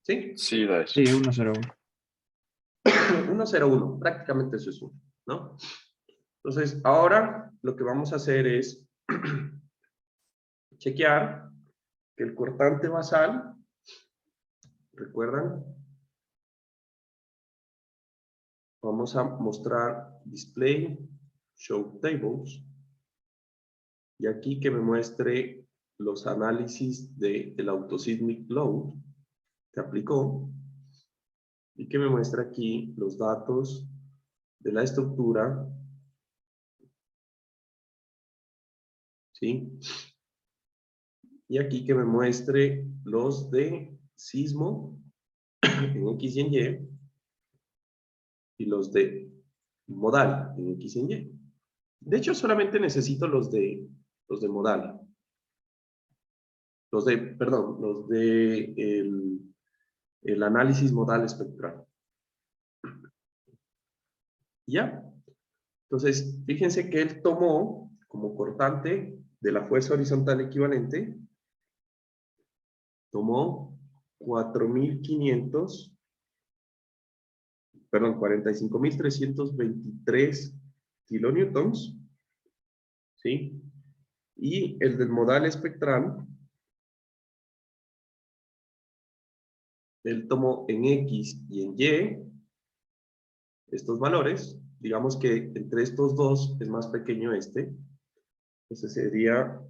¿Sí? Sí, da eso. Sí, 1,01. 1,01. Prácticamente eso es 1, ¿no? Entonces, ahora lo que vamos a hacer es chequear que el cortante basal, ¿recuerdan? Vamos a mostrar display, show tables, y aquí que me muestre los análisis del autosismic load que aplicó, y que me muestre aquí los datos de la estructura, ¿sí? Y aquí que me muestre los de sismo en X y en Y los de modal en X y en Y. De hecho, solamente necesito los de modal. Perdón, los de el análisis modal espectral. ¿Ya? Entonces, fíjense que él tomó como cortante de la fuerza horizontal equivalente, tomó 45.323 kilonewtons, ¿sí? Y el del modal espectral, él tomó en X y en Y estos valores. Digamos que entre estos dos es más pequeño este. Entonces sería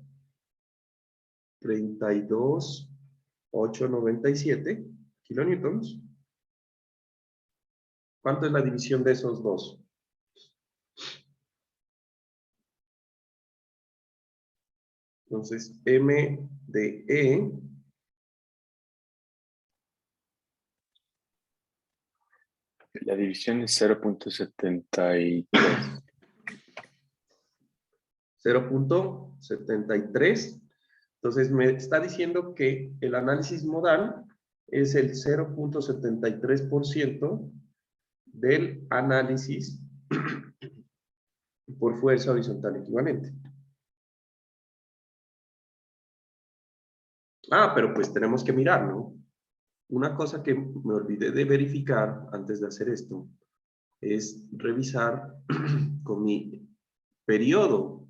32.897 kilonewtons. ¿Cuánto es la división de esos dos? Entonces, M de E La división es 0.73. 0.73. Entonces, me está diciendo que el análisis modal es el 0.73% del análisis por fuerza horizontal equivalente. Ah, pero pues tenemos que mirar, ¿no? Una cosa que me olvidé de verificar antes de hacer esto es revisar con mi periodo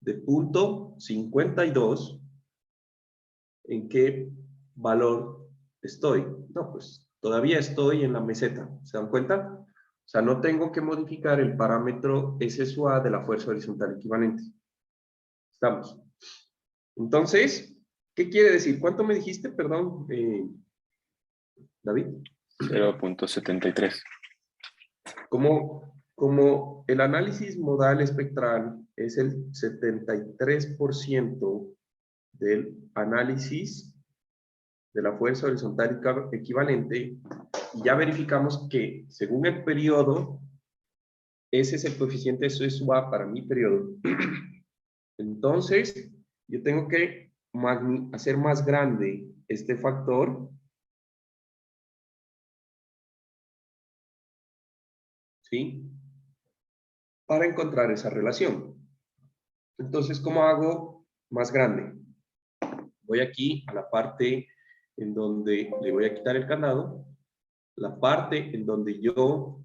de punto 52 en qué valor estoy. No, pues todavía estoy en la meseta. ¿Se dan cuenta? O sea, no tengo que modificar el parámetro SSUA de la fuerza horizontal equivalente. Estamos. Entonces, ¿qué quiere decir? ¿Cuánto me dijiste? Perdón, David. 0.73. Como el análisis modal espectral es el 73% del análisis de la fuerza horizontal equivalente, y ya verificamos que según el periodo, ese es el coeficiente de SUA para mi periodo. Entonces, yo tengo que hacer más grande este factor, ¿sí? Para encontrar esa relación. Entonces, ¿cómo hago más grande? Voy aquí a la parte en donde le voy a quitar el candado, la parte en donde yo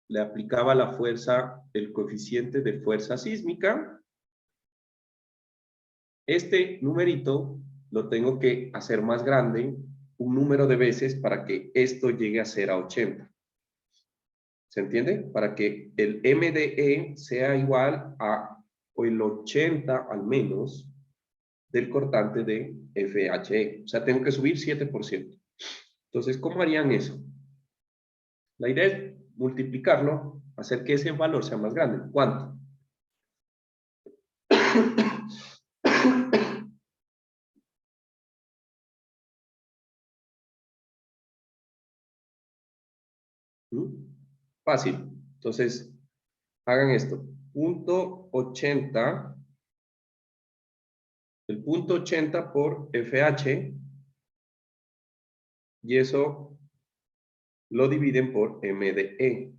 le aplicaba la fuerza, el coeficiente de fuerza sísmica. Este numerito lo tengo que hacer más grande un número de veces para que esto llegue a ser a 80. ¿Se entiende? Para que el MDE sea igual a el 80 al menos del cortante de FHE. O sea, tengo que subir 7%. Entonces, ¿cómo harían eso? La idea es multiplicarlo, hacer que ese valor sea más grande. ¿Cuánto? Fácil. Entonces, hagan esto. Punto 80. El punto 80 por FH. Y eso lo dividen por MDE.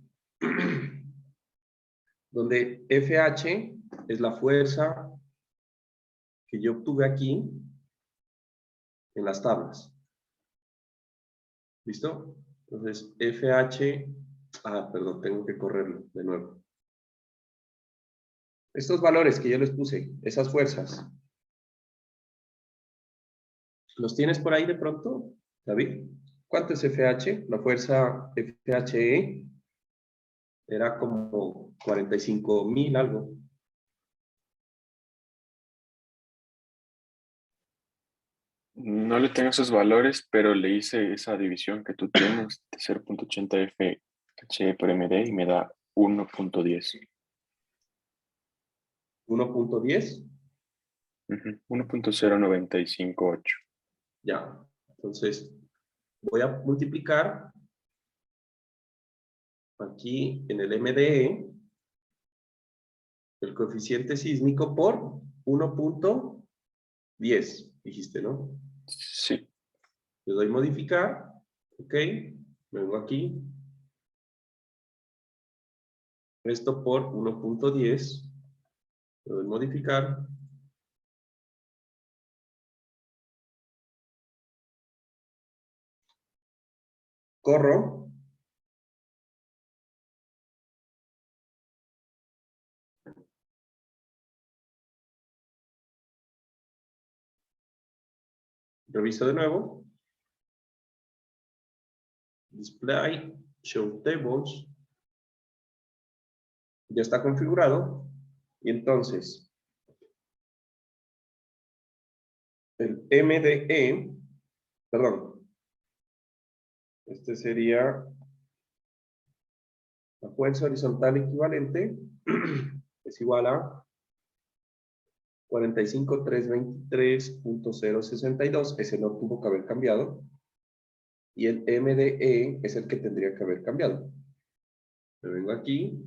Donde FH es la fuerza que yo obtuve aquí en las tablas. ¿Listo? Entonces, FH... perdón, tengo que correrlo de nuevo. Estos valores que yo les puse, esas fuerzas, ¿los tienes por ahí de pronto, David? ¿Cuánto es FH? La fuerza FHE era como 45.000 algo. No le tengo esos valores, pero le hice esa división que tú tienes de 0.80 FH por MD y me da 1.10. 1.10. 1.0958. Ya. Entonces, voy a multiplicar aquí en el MDE el coeficiente sísmico por 1.10, dijiste, ¿no? Sí. Le doy modificar, ok, vengo aquí, esto por 1.10, le doy modificar, corro, reviso de nuevo, display, show tables, ya está configurado, y entonces el MDE, perdón, este sería la fuerza horizontal equivalente, es igual a 45.323.062, ese no tuvo que haber cambiado, y el MDE es el que tendría que haber cambiado. Me vengo aquí,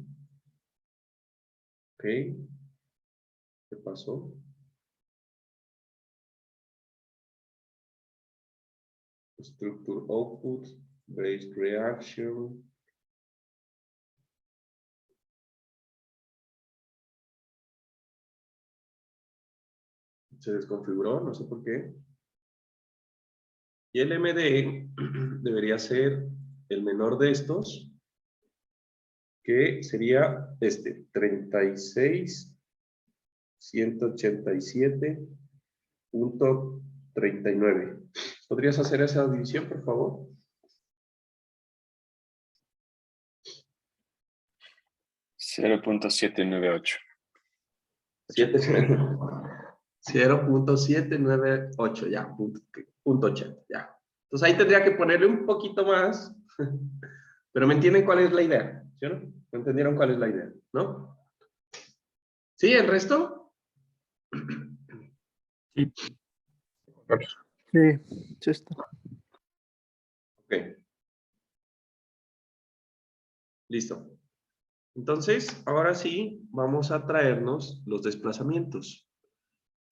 ok, ¿qué pasó? Structure output, based reaction. Se desconfiguró, no sé por qué. Y el MDE debería ser el menor de estos, que sería este, 36.187.39. ¿Podrías hacer esa división, por favor? 0.798. 0.798, ya, punto 80, ya. Entonces ahí tendría que ponerle un poquito más, pero ¿me entienden cuál es la idea? ¿Sí o no? ¿Me entendieron cuál es la idea? ¿No? ¿Sí? ¿El resto? Sí. Sí, sí está. Ok. Listo. Entonces, ahora sí, vamos a traernos los desplazamientos.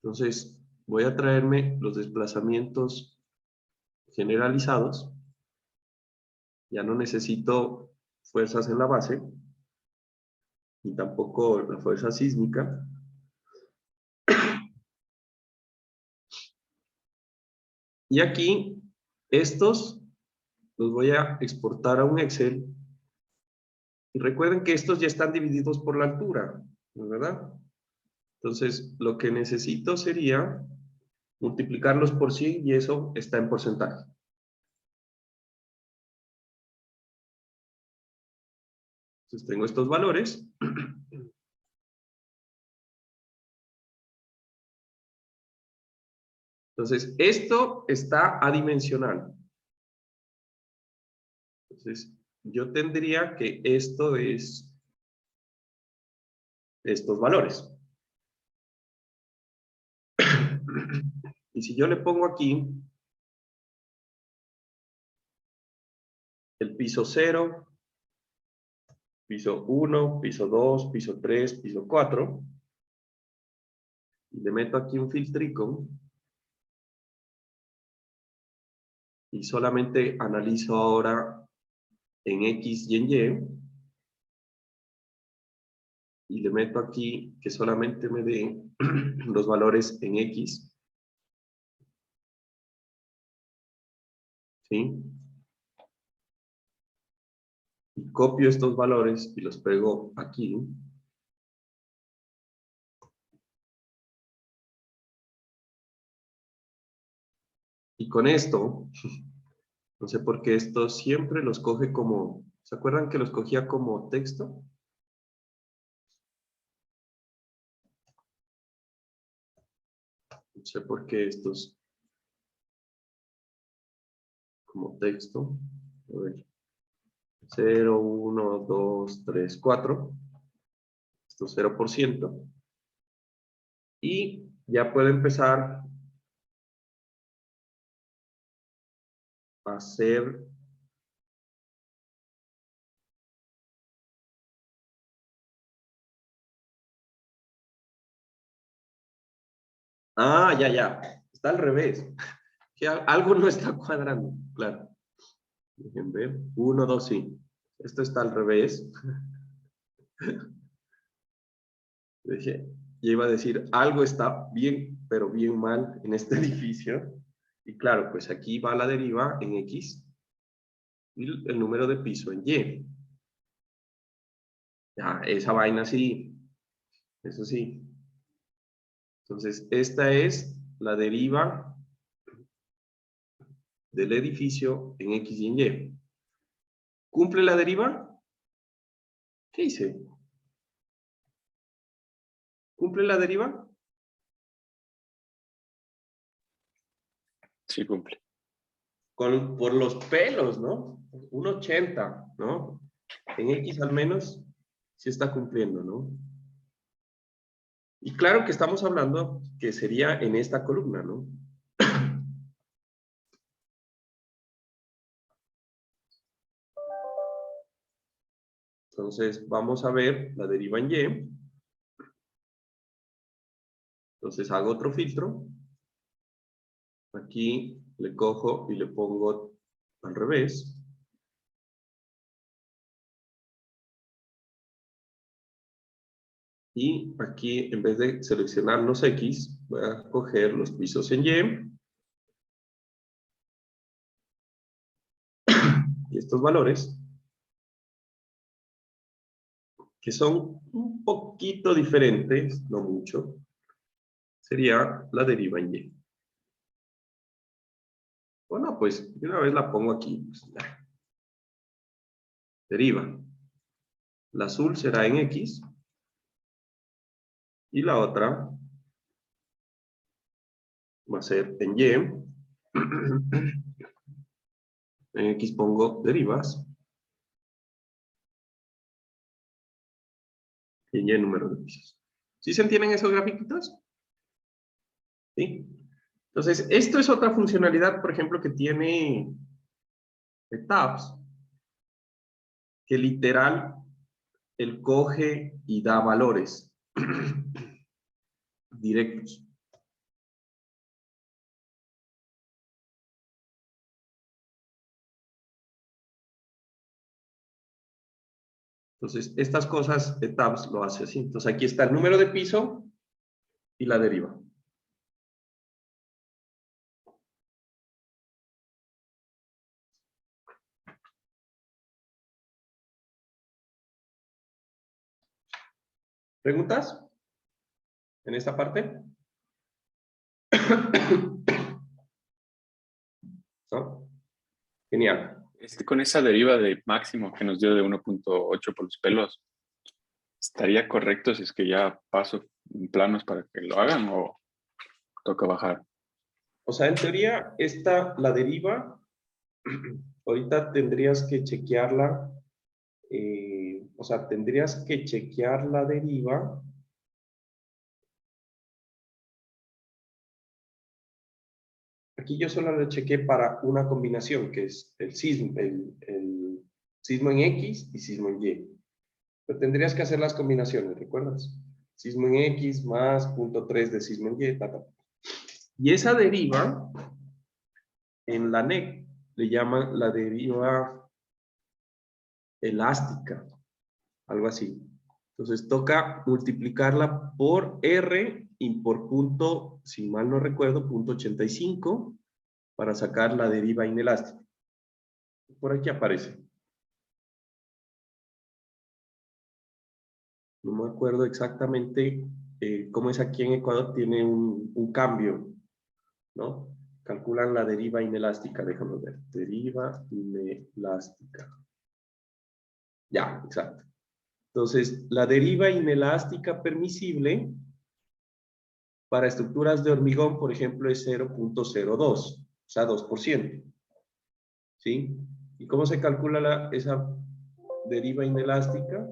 Entonces, voy a traerme los desplazamientos generalizados. Ya no necesito fuerzas en la base, ni tampoco la fuerza sísmica. Y aquí, estos los voy a exportar a un Excel. Y recuerden que estos ya están divididos por la altura, ¿no es verdad? Entonces, lo que necesito sería multiplicarlos por 100 y eso está en porcentaje. Entonces, tengo estos valores. Entonces, esto está adimensional. Entonces, yo tendría que esto es estos valores. Y si yo le pongo aquí el piso 0, piso 1, piso 2, piso 3, piso 4. Y le meto aquí un filtrico. Y solamente analizo ahora en X y en Y. Y le meto aquí que solamente me dé los valores en X. ¿Sí? Y copio estos valores y los pego aquí. Y con esto, no sé por qué esto siempre los coge como, ¿se acuerdan que los cogía como texto? No sé por qué estos como texto. A ver. 0, 1, 2, 3, 4. Esto es 0%. Y ya puedo empezar a hacer ah, ya. Está al revés. Que algo no está cuadrando, claro. Dejen ver. 1, 2, sí. Esto está al revés. Dije, ya iba a decir, algo está bien, pero bien mal en este edificio. Y claro, pues aquí va la deriva en X y el número de piso en Y. Ya, esa vaina sí, eso sí. Entonces, esta es la deriva del edificio en X y en Y. ¿Cumple la deriva? ¿Qué hice? ¿Cumple la deriva? Sí, cumple. Por los pelos, ¿no? 1,80, ¿no? En X al menos sí está cumpliendo, ¿no? Y claro que estamos hablando que sería en esta columna, ¿no? Entonces, vamos a ver la deriva en Y. Entonces, hago otro filtro. Aquí le cojo y le pongo al revés. Y aquí, en vez de seleccionar los X, voy a coger los pisos en Y. Y estos valores, que son un poquito diferentes, no mucho, sería la deriva en Y. Bueno, pues de una vez la pongo aquí. Pues, deriva. La azul será en X. Y la otra va a ser en Y. En X pongo derivas. Y en Y número de pisos. ¿Sí se entienden esos grafiquitos? ¿Sí? Entonces, esto es otra funcionalidad, por ejemplo, que tiene Tabs, que literal, él coge y da valores directos. Entonces, estas cosas de Tabs lo hace así. Entonces, aquí está el número de piso y la deriva. ¿Preguntas en esta parte? ¿No? Genial. Con esa deriva de máximo que nos dio de 1.8 por los pelos, ¿estaría correcto si es que ya paso planos para que lo hagan o toca bajar? O sea, en teoría, la deriva, ahorita tendrías que chequearla, o sea, tendrías que chequear la deriva. Aquí yo solo le chequé para una combinación, que es el sismo en X y sismo en Y. Pero tendrías que hacer las combinaciones, ¿recuerdas? Sismo en X más 0.3 de sismo en Y, ta, ta. Y esa deriva, en la NEC, le llaman la deriva elástica, algo así. Entonces toca multiplicarla por R y por punto, si mal no recuerdo, punto 85 para sacar la deriva inelástica. Por aquí aparece. No me acuerdo exactamente cómo es aquí en Ecuador, tiene un cambio, ¿no? Calculan la deriva inelástica, déjame ver. Deriva inelástica. Ya, exacto. Entonces, la deriva inelástica permisible para estructuras de hormigón, por ejemplo, es 0.02, o sea, 2%. ¿Sí? ¿Y cómo se calcula esa deriva inelástica?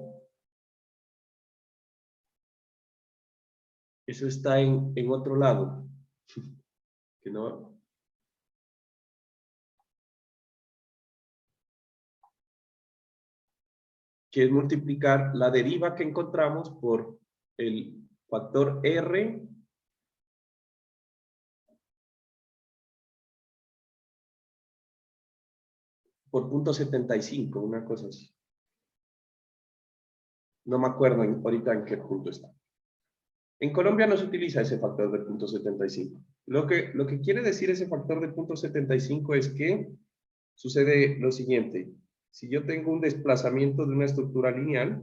Eso está en otro lado. Que no, que es multiplicar la deriva que encontramos por el factor R por 0.75, una cosa así. No me acuerdo ahorita en qué punto está. En Colombia no se utiliza ese factor de 0.75. Lo que quiere decir ese factor de 0.75 es que sucede lo siguiente. Si yo tengo un desplazamiento de una estructura lineal,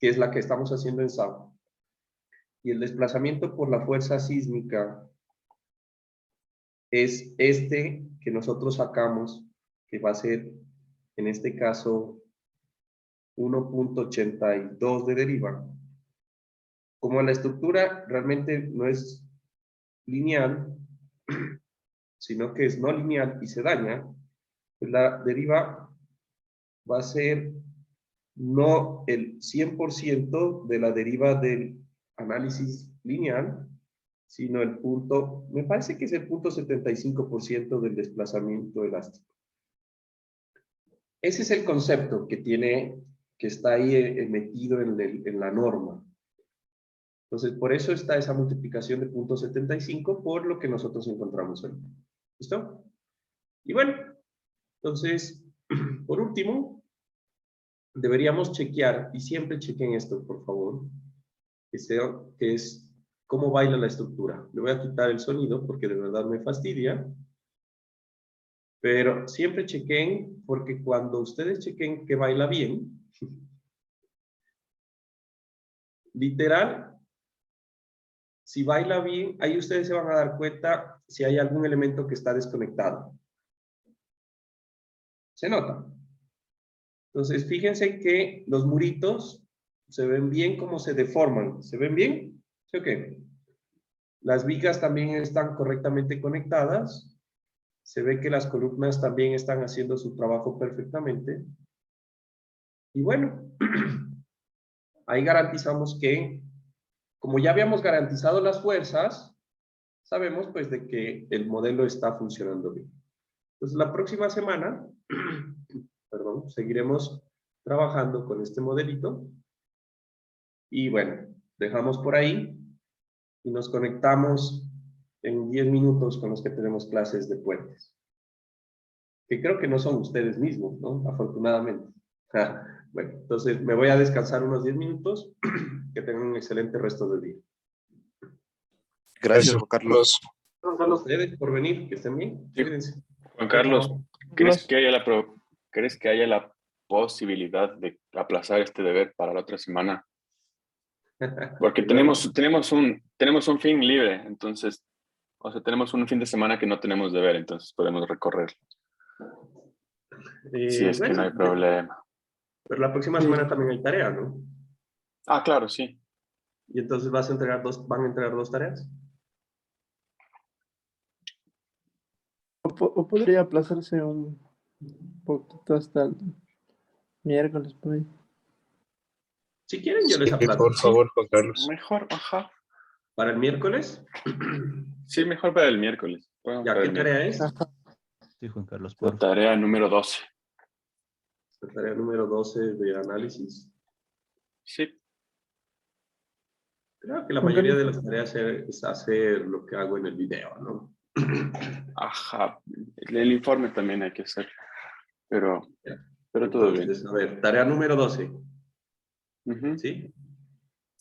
que es la que estamos haciendo en SAO, y el desplazamiento por la fuerza sísmica es este que nosotros sacamos, que va a ser, en este caso, 1.82 de deriva. Como la estructura realmente no es lineal, sino que es no lineal y se daña, pues la deriva va a ser no el 100% de la deriva del análisis lineal, sino el punto, me parece que es el punto 75% del desplazamiento elástico. Ese es el concepto que tiene, que está ahí metido en la norma. Entonces, por eso está esa multiplicación de 0.75 por lo que nosotros encontramos ahí. ¿Listo? Y bueno, entonces, por último, deberíamos chequear, y siempre chequen esto, por favor, que es cómo baila la estructura. Le voy a quitar el sonido porque de verdad me fastidia. Pero siempre chequen, porque cuando ustedes chequen que baila bien, literal, si baila bien, ahí ustedes se van a dar cuenta si hay algún elemento que está desconectado. ¿Se nota? Entonces, fíjense que los muritos se ven bien como se deforman. ¿Se ven bien? ¿Sí o qué? Las vigas también están correctamente conectadas. Se ve que las columnas también están haciendo su trabajo perfectamente. Y bueno, ahí garantizamos que, como ya habíamos garantizado las fuerzas, sabemos pues de que el modelo está funcionando bien. Entonces la próxima semana, perdón, seguiremos trabajando con este modelito. Y bueno, dejamos por ahí y nos conectamos en 10 minutos con los que tenemos clases de puentes. Que creo que no son ustedes mismos, ¿no? Afortunadamente. Bueno, entonces me voy a descansar unos 10 minutos. Que tengan un excelente resto del día. Gracias, Juan Carlos. A ustedes por venir, que estén bien. Sí. Cuídense. Juan Carlos, Chao. ¿crees que haya la posibilidad de aplazar este deber para la otra semana? Porque tenemos un fin libre, entonces, o sea, tenemos un fin de semana que no tenemos deber, entonces podemos recorrer. Si es que Bueno, no hay problema. pero la próxima semana también hay tarea, ¿no? Ah, claro, sí. Y entonces van a entregar dos tareas. O podría aplazarse un poquito hasta el miércoles por ahí. Si quieren, yo les Sí, aplazo. por favor, Juan Carlos. Mejor, ajá. Para el miércoles. Sí, mejor para el miércoles. Bueno, ¿Ya para qué el miércoles. tarea es? Sí, Juan Carlos, La por tarea número 12. La tarea número 12 de análisis. Sí, Creo que la Juan mayoría de Carlos. las tareas es hacer lo que hago en el video, ¿no? ajá. El informe también hay que hacer, pero todo bien. Entonces, a ver, tarea número 12, Ujú. ¿sí?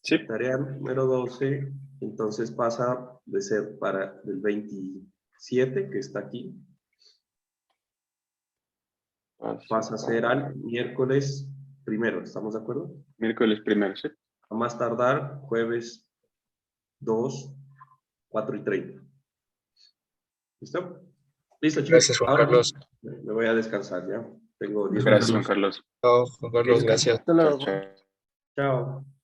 Sí, Tarea número 12, entonces pasa de ser para el 27, que está aquí, pasa a ser al miércoles primero, ¿estamos de acuerdo? miércoles primero, sí. A más tardar, jueves 2, 4 y 30. ¿Listo? Listo, chicos. Gracias, Juan Ahora Carlos. me voy a descansar, ¿ya? Tengo 10 Gracias, Juan minutos. Carlos. Chao, Juan Carlos, gracias. Hasta Chao, luego. chao. Chao.